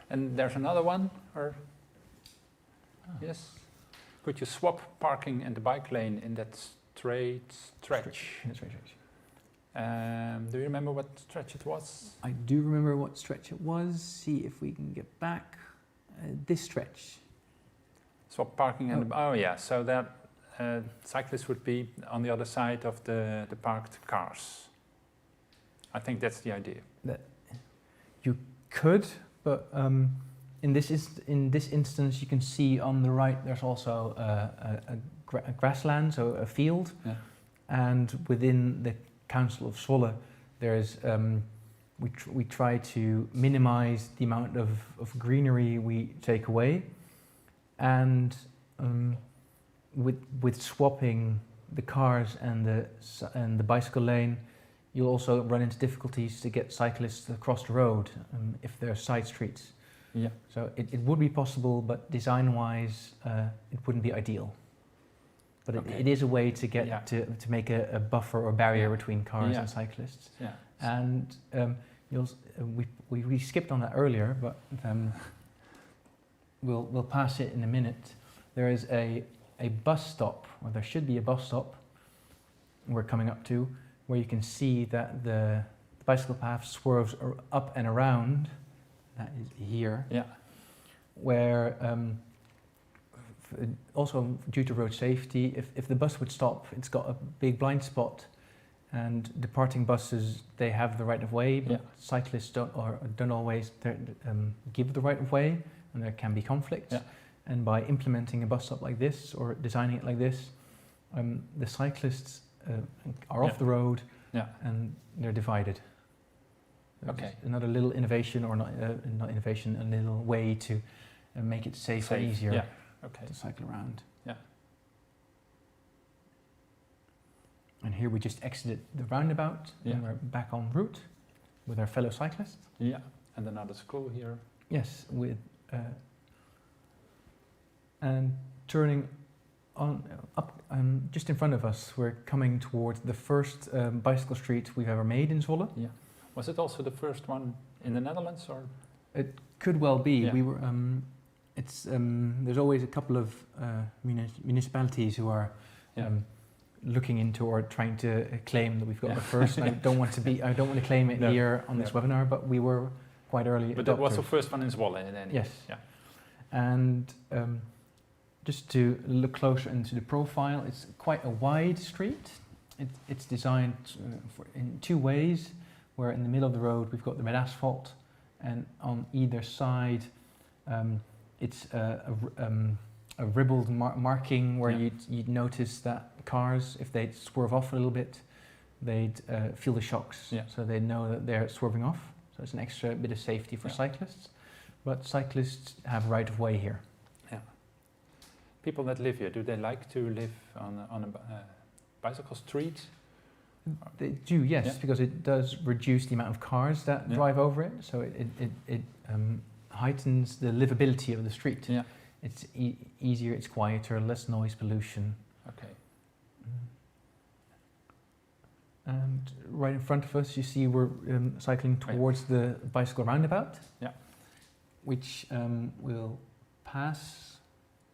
And there's another one, or yes, could you swap parking and the bike lane in that straight stretch? In a straight stretch. Do you remember what stretch it was? I do remember what stretch it was. See if we can get back. This stretch. Swap parking and oh yeah, so that cyclists would be on the other side of the parked cars. I think that's the idea. You could, but in this instance, you can see on the right there's also a grassland, so a field, and within the Council of Zwolle, there's we try to minimize the amount of greenery we take away, and with swapping the cars and the bicycle lane, you'll also run into difficulties to get cyclists across the road if there are side streets. Yeah. So it would be possible, but design-wise, it wouldn't be ideal. But it is a way to get to make a buffer or barrier between cars and cyclists. Yeah. And we skipped on that earlier, but we'll pass it in a minute. There is a bus stop, or there should be a bus stop we're coming up to, where you can see that the bicycle path swerves up and around. That is here. Yeah. Where also due to road safety, if the bus would stop, it's got a big blind spot, and departing buses, they have the right of way, but cyclists don't always give the right of way, and there can be conflicts. Yeah. And by implementing a bus stop like this or designing it like this, the cyclists are off the road and they're divided. Okay. Another little innovation, or not innovation, a little way to make it safer and easier to cycle around. Yeah. And here we just exited the roundabout and we're back en route with our fellow cyclists. Yeah, and another school here. Yes, with and turning on up just in front of us, we're coming towards the first bicycle street we've ever made in Zwolle. Yeah. Was it also the first one in the Netherlands, or? It could well be. Yeah. We were. There's always a couple of municipalities who are looking into or trying to claim that we've got the first. I don't want to claim it here on this webinar, but we were quite early. But that was the first one in Zwolle, then. Yes. Yeah. And just to look closer into the profile, it's quite a wide street. It's designed in two ways, where in the middle of the road we've got the red asphalt, and on either side it's a ribbled marking where you'd notice that cars, if they swerve off a little bit, they'd feel the shocks, so they know that they're swerving off. So it's an extra bit of safety for cyclists, but cyclists have right of way here. Yeah. People that live here, do they like to live on a bicycle street? They do, yes, because it does reduce the amount of cars that drive over it, so it heightens the livability of the street. Yeah. It's easier, it's quieter, less noise pollution. Okay. And right in front of us, you see we're cycling towards the bicycle roundabout, which we'll pass,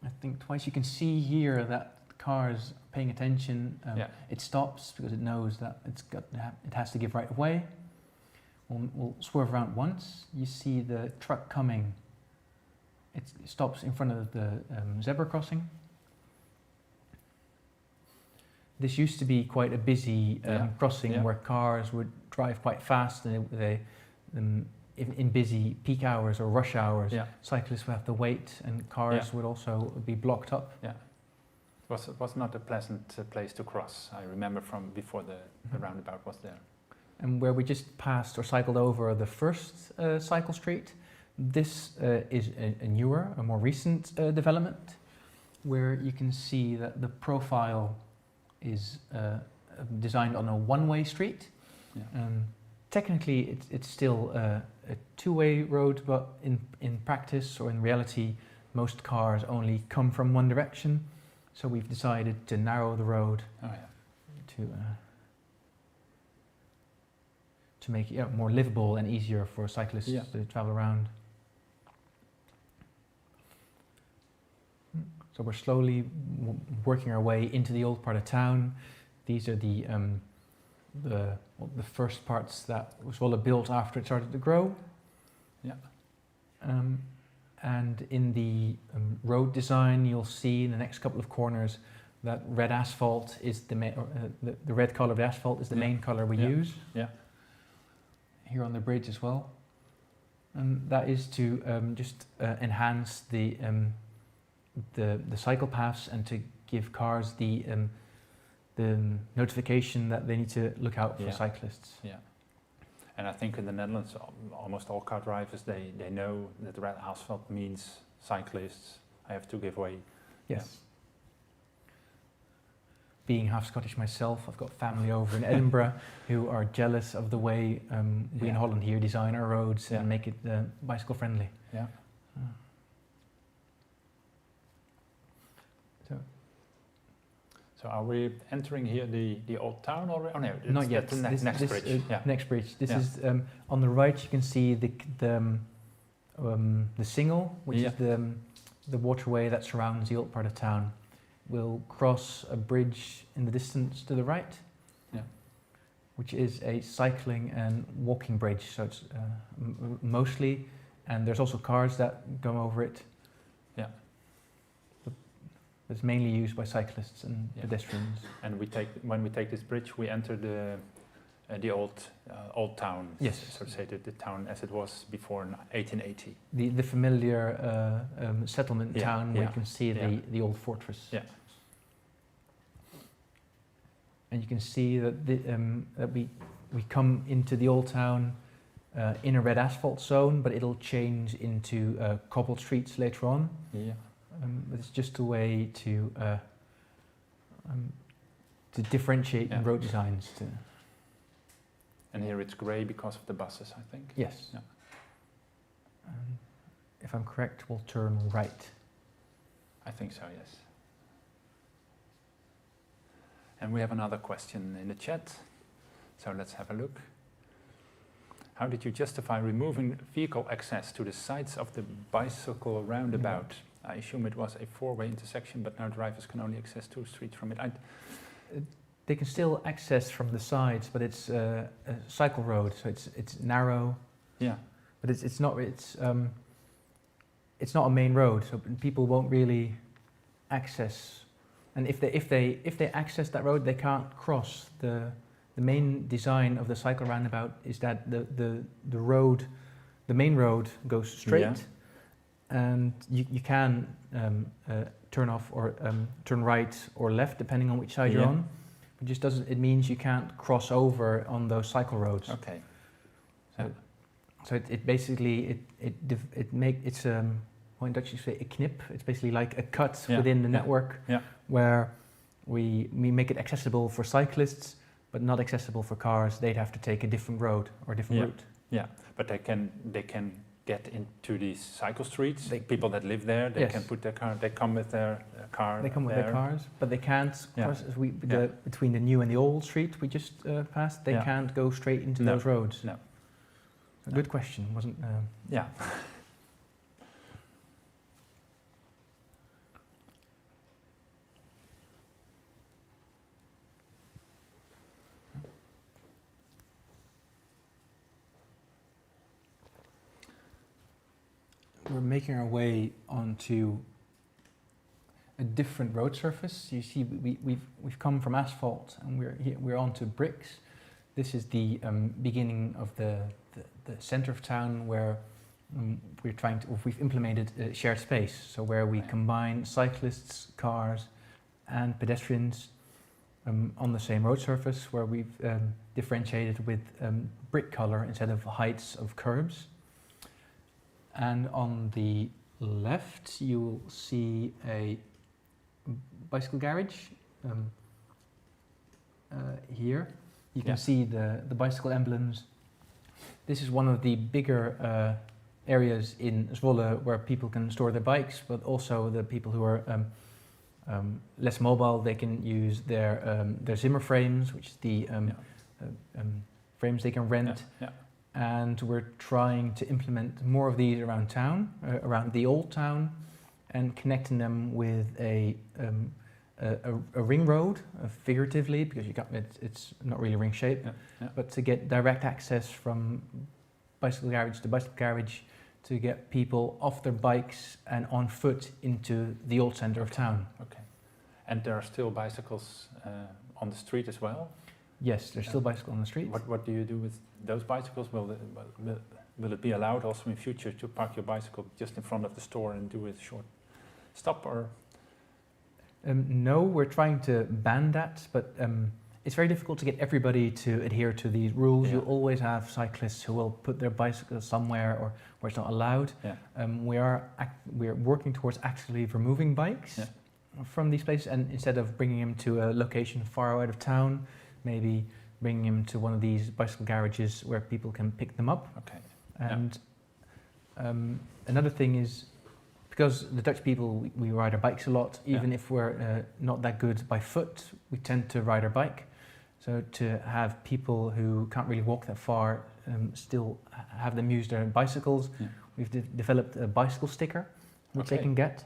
I think, twice. You can see here that cars paying attention. It stops because it knows that it has to give right of way. We'll swerve around once. You see the truck coming. It stops in front of the zebra crossing. This used to be quite a busy crossing where cars would drive quite fast, and in busy peak hours or rush hours, cyclists would have to wait, and cars would also be blocked up. Yeah. It was not a pleasant place to cross. I remember from before the roundabout was there. And where we just passed or cycled over the first cycle street, this is a newer, a more recent development, where you can see that the profile is designed on a one-way street. Yeah. Technically, it's still a two-way road, but in practice or in reality, most cars only come from one direction, so we've decided to narrow the road to make it more livable and easier for cyclists to travel around. So we're slowly working our way into the old part of town. These are the first parts that Zwolle built after it started to grow. Yeah. And in the road design, you'll see in the next couple of corners that red asphalt is the red color of the asphalt is the main color we use. Yeah. Here on the bridge as well, and that is to just enhance the cycle paths and to give cars the notification that they need to look out for cyclists. Yeah. And I think in the Netherlands, almost all car drivers, they know that red asphalt means cyclists. I have to give way. Yes. Being half Scottish myself, I've got family over in Edinburgh who are jealous of the way we in Holland here design our roads and make it bicycle friendly. Yeah. So are we entering here the old town already? Oh no, not yet. The next bridge. Next bridge. This is on the right. You can see the Singel, which is the waterway that surrounds the old part of town. We'll cross a bridge in the distance to the right, which is a cycling and walking bridge. So it's mostly, and there's also cars that go over it. Yeah. It's mainly used by cyclists and pedestrians. And when we take this bridge, we enter the old town. Yes. So to say, the town as it was before 1880. The familiar settlement town where you can see the old fortress. Yeah. And you can see that that we come into the old town in a red asphalt zone, but it'll change into cobbled streets later on. Yeah. But it's just a way to differentiate in road designs. And here it's grey because of the buses, I think. Yes. Yeah. If I'm correct, we'll turn right. I think so, yes. And we have another question in the chat. So let's have a look. How did you justify removing vehicle access to the sides of the bicycle roundabout? I assume it was a four-way intersection, but now drivers can only access 2 streets from it. They can still access from the sides, but it's a cycle road, so it's narrow. Yeah. But it's not a main road, so people won't really access. And if they access that road, they can't cross. The main design of the cycle roundabout is that the main road goes straight, and you can turn off or turn right or left depending on which side you're on. It just doesn't. It means you can't cross over on those cycle roads. Okay. So it basically it's well, in Dutch you say a knip. It's basically like a cut within the network where we make it accessible for cyclists, but not accessible for cars. They'd have to take a different road or a different route. Yeah, but they can get into these cycle streets. People that live there, they can put their car. They come with their car. They come with their cars, but they can't cross. Between the new and the old street we just passed, they can't go straight into those roads. No. A good question, wasn't? Yeah. We're making our way onto a different road surface. You see, we've come from asphalt and we're onto bricks. This is the beginning of the center of town where we've implemented a shared space. So where we combine cyclists, cars, and pedestrians on the same road surface, where we've differentiated with brick color instead of heights of curbs. And on the left, you will see a bicycle garage. Here, you can see the bicycle emblems. This is one of the bigger areas in Zwolle where people can store their bikes, but also the people who are less mobile, they can use their Zimmer frames, which is the frames they can rent. And we're trying to implement more of these around town, around the old town, and connecting them with a ring road, figuratively, because it's not really ring shape, but to get direct access from bicycle garage to bicycle garage, to get people off their bikes and on foot into the old center of town. Okay. And there are still bicycles on the street as well? Yes, there's still bicycles on the street. What do you do with those bicycles? Will it be allowed also in future to park your bicycle just in front of the store and do a short stop, or? No, we're trying to ban that, but it's very difficult to get everybody to adhere to these rules. You'll always have cyclists who will put their bicycles somewhere or where it's not allowed. We're working towards actually removing bikes from these places, and instead of bringing them to a location far out of town, maybe bringing them to one of these bicycle garages where people can pick them up. Okay. And another thing is, because the Dutch people, we ride our bikes a lot, even if we're not that good by foot, we tend to ride our bike. So to have people who can't really walk that far still have them use their bicycles, we've developed a bicycle sticker, which they can get,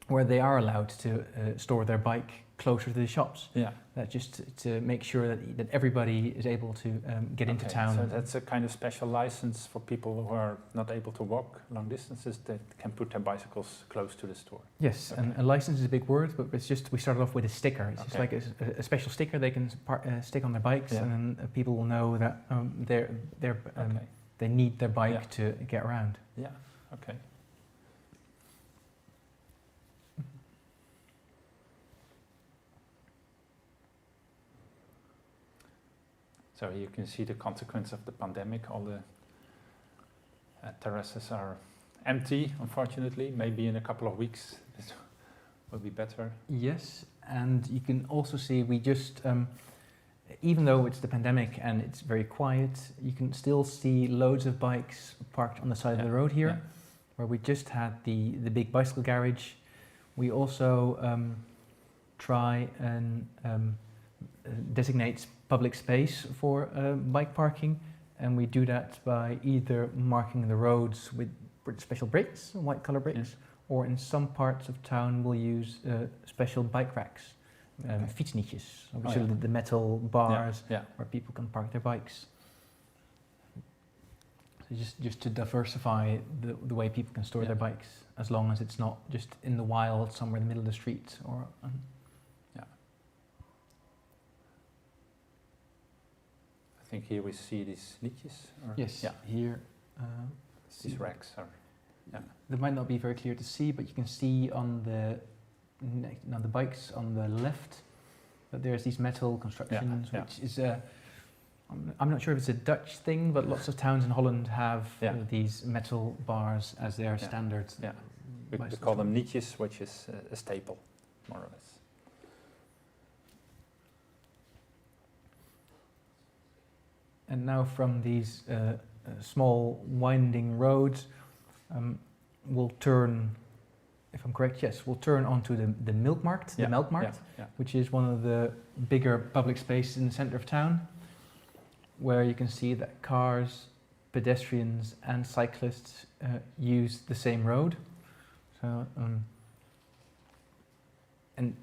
where they are allowed to store their bike closer to the shops. That's just to make sure that everybody is able to get into town. So that's a kind of special license for people who are not able to walk long distances, that can put their bicycles close to the store. Yes, and a license is a big word, but it's just, we started off with a sticker. It's just like a special sticker they can stick on their bikes, and then people will know that they need their bike to get around. Yeah, okay. So you can see the consequence of the pandemic. All the terraces are empty, unfortunately. Maybe in a couple of weeks it will be better. Yes, and you can also see we just, even though it's the pandemic and it's very quiet, you can still see loads of bikes parked on the side of the road here, where we just had the big bicycle garage. We also try and designate public space for bike parking, and we do that by either marking the roads with special bricks, white color bricks, or in some parts of town we'll use special bike racks, fietsnietjes, which are the metal bars where people can park their bikes. So just to diversify the way people can store their bikes, as long as it's not just in the wild somewhere in the middle of the street or. I think here we see these liedjes. Yes, here. These racks are. They might not be very clear to see, but you can see on the bikes on the left that there's these metal constructions, which is I'm not sure if it's a Dutch thing, but lots of towns in Holland have these metal bars as their standard. Yeah, we call them liedjes, which is a staple, more or less. And now from these small winding roads, we'll turn, if I'm correct, we'll turn onto the Melkmarkt, which is one of the bigger public spaces in the center of town, where you can see that cars, pedestrians and cyclists use the same road. So, and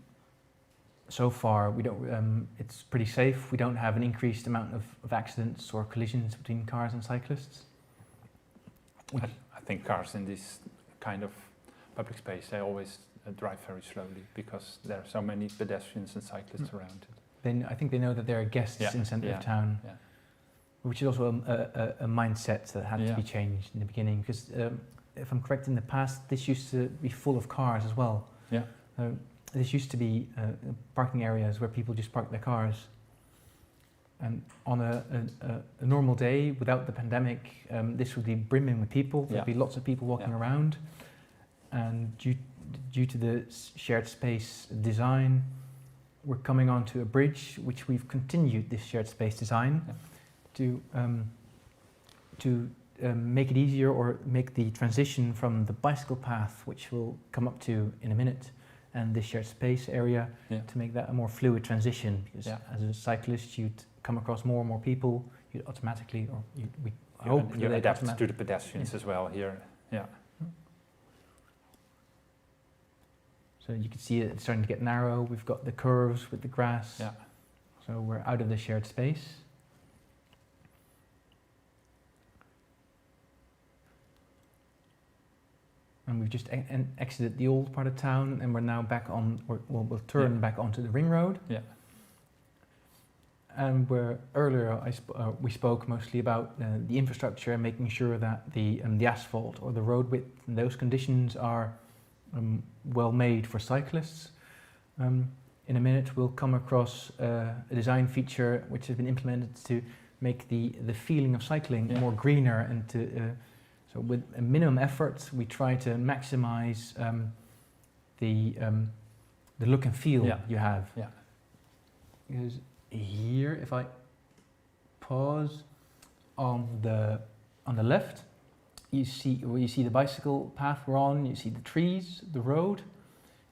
so far, we don't. It's pretty safe. We don't have an increased amount of accidents or collisions between cars and cyclists. I think cars in this kind of public space, they always drive very slowly because there are so many pedestrians and cyclists around it. Then I think they know that there are guests in the centre of town, which is also a mindset that had to be changed in the beginning. Because if I'm correct, in the past, this used to be full of cars as well. This used to be parking areas where people just park their cars. And on a normal day, without the pandemic, this would be brimming with people. There'd be lots of people walking around. And due to the shared space design, we're coming onto a bridge, which we've continued this shared space design to make it easier or make the transition from the bicycle path, which we'll come up to in a minute, and the shared space area, to make that a more fluid transition. Because as a cyclist, you'd come across more and more people, you'd automatically, or we hope you adapt to the pedestrians as well here. Yeah. So you can see it's starting to get narrow. We've got the curves with the grass. Yeah. So we're out of the shared space. And we've just exited the old part of town, and we're now back on, we'll turn back onto the ring road. Yeah. And where earlier we spoke mostly about the infrastructure and making sure that the asphalt or the road width and those conditions are well made for cyclists. In a minute we'll come across a design feature which has been implemented to make the feeling of cycling more greener, and to so with a minimum effort we try to maximize the look and feel you have. Yeah. Because here, if I pause on the left, you see the bicycle path we're on, you see the trees, the road,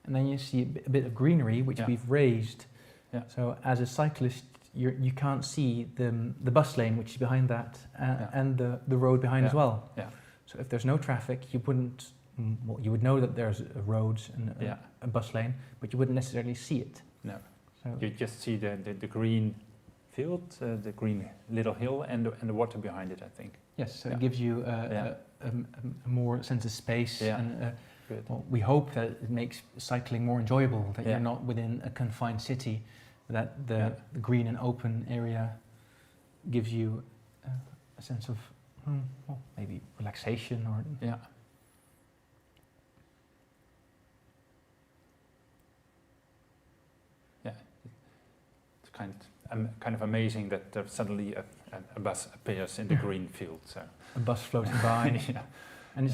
and then you see a bit of greenery which we've raised. Yeah. So as a cyclist, you can't see the bus lane which is behind that, and the road behind as well. Yeah. So if there's no traffic, you wouldn't. Well, you would know that there's roads and a bus lane, but you wouldn't necessarily see it. No. So you just see the green field, the green little hill, and the water behind it, I think. Yes, so it gives you a more sense of space, and well, we hope that it makes cycling more enjoyable, that you're not within a confined city, that the green and open area gives you a sense of well, maybe relaxation or it's kind of amazing that there suddenly a bus appears in the green field. So a bus floating by, and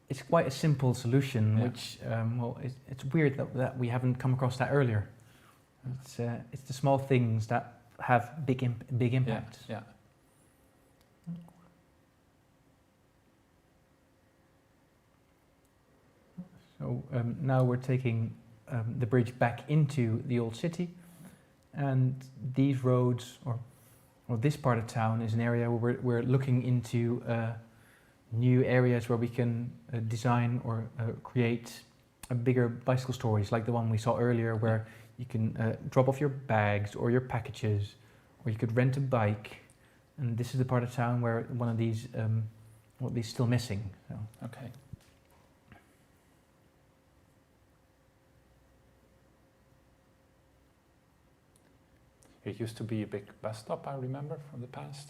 it's quite a simple solution, which well, it's weird that we haven't come across that earlier. It's the small things that have big impact. Yeah. So now we're taking the bridge back into the old city, and these roads, or this part of town, is an area where we're looking into new areas where we can design or create bigger bicycle stories, like the one we saw earlier, where you can drop off your bags or your packages, or you could rent a bike. And this is the part of town where one of these will be still missing. So. Okay. It used to be a big bus stop, I remember, from the past.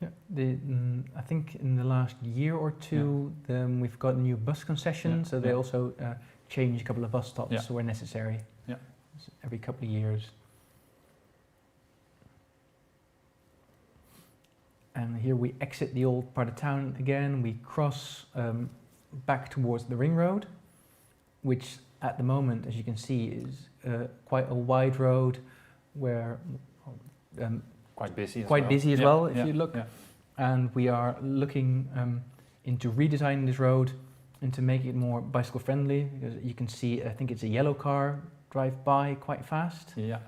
I think in the last year or two, we've got new bus concessions, so they also change a couple of bus stops where necessary. Yeah. So every couple of years. And here we exit the old part of town again. We cross back towards the ring road, which at the moment, as you can see, is quite a wide road where quite busy as well, if you look. And we are looking into redesigning this road and to make it more bicycle friendly, because you can see, I think it's a yellow car drive by quite fast. Yeah.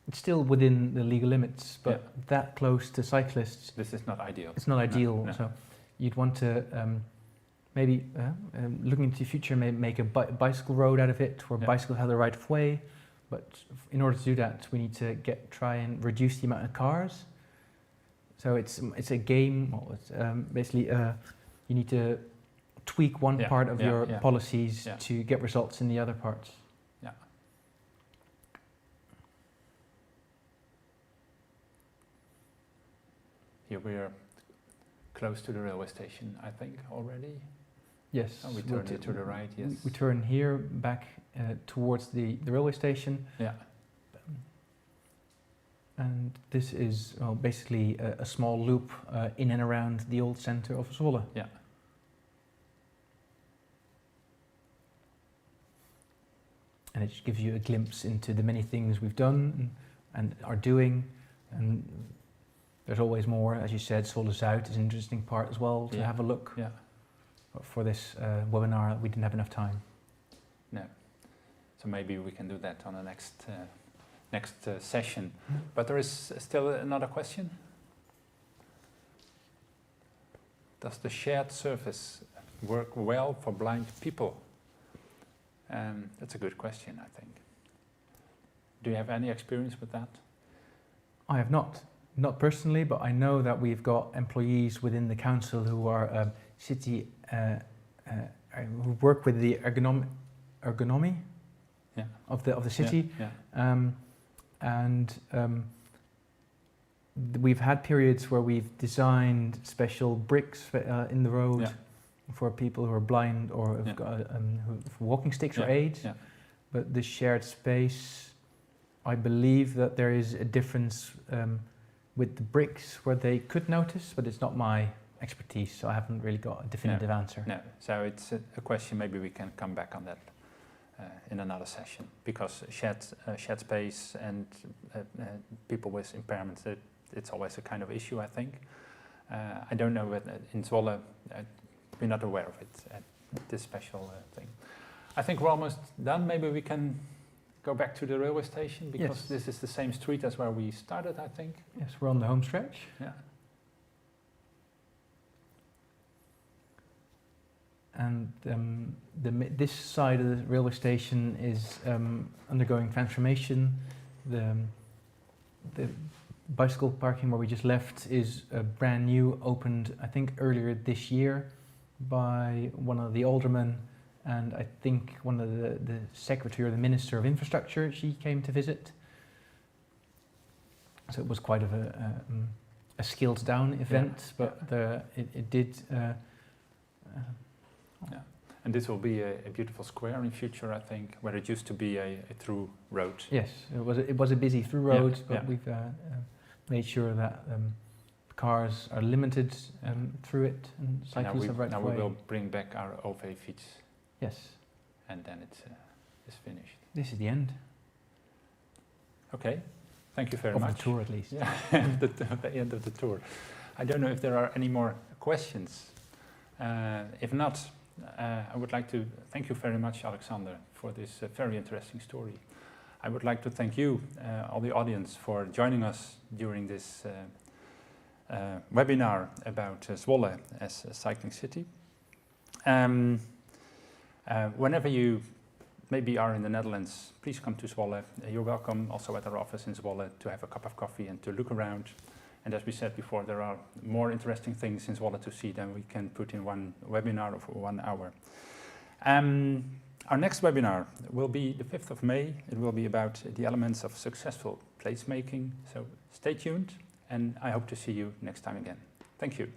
It's still within the legal limits, but that close to cyclists. This is not ideal. It's not ideal. No. So you'd want to maybe looking into the future, maybe make a bicycle road out of it, where bicycles have the right of way. But in order to do that, we need to try and reduce the amount of cars. So it's a game. Well, it's basically you need to tweak one part of your policies to get results in the other parts. Yeah. Here we are close to the railway station, I think, already. Yes. And we turn to the right, yes. We turn here back towards the railway station. Yeah. And this is basically a small loop in and around the old centre of Zwolle. Yeah. And it just gives you a glimpse into the many things we've done and are doing. And there's always more. As you said, Zwolle Zuid is an interesting part as well to Yeah. have a look. Yeah. But for this webinar, we didn't have enough time. No. So maybe we can do that on the next session. But there is still another question. Does the shared surface work well for blind people? That's a good question, I think. Do you have any experience with that? I have not personally, but I know that we've got employees within the council who are city, who work with the ergonomy Yeah. of the city. Yeah. We've had periods where we've designed special bricks in the road Yeah. for people who are blind or have Yeah. got for walking sticks or Yeah. aids. Yeah. But the shared space, I believe that there is a difference with the bricks where they could notice, but it's not my expertise, so I haven't really got a definitive answer. No, so it's a question. Maybe we can come back on that in another session, because shared space and people with impairments, it's always a kind of issue, I think. I don't know, but in Zwolle, we're not aware of it, this special thing. I think we're almost done. Maybe we can go back to the railway station, because Yes. this is the same street as where we started, I think. Yes, we're on the home stretch. Yeah. And this side of the railway station is undergoing transformation. The bicycle parking where we just left is brand new, opened I think earlier this year by one of the aldermen, and I think one of the secretary or the minister of infrastructure, she came to visit. So it was quite of a scaled down event, but it did. And this will be a beautiful square in future, I think, where it used to be a through road. Yes, it was a busy through road, but yeah. we've made sure that cars are limited through it and cyclists have right now of we way. will bring back our OV fiets, Yes, and then it's finished. this is the end Okay, thank you very of much. the tour at least. Yeah, the end of the tour. I don't know if there are any more questions. If not, I would like to thank you very much, Alexander, for this very interesting story. I would like to thank you, all the audience, for joining us during this webinar about Zwolle as a cycling city. Whenever you maybe are in the Netherlands, please come to Zwolle. You're welcome also at our office in Zwolle to have a cup of coffee and to look around. And as we said before, there are more interesting things in Zwolle to see than we can put in one webinar of 1 hour. Our next webinar will be the 5th of May. It will be about the elements of successful placemaking. So stay tuned, and I hope to see you next time again. Thank you.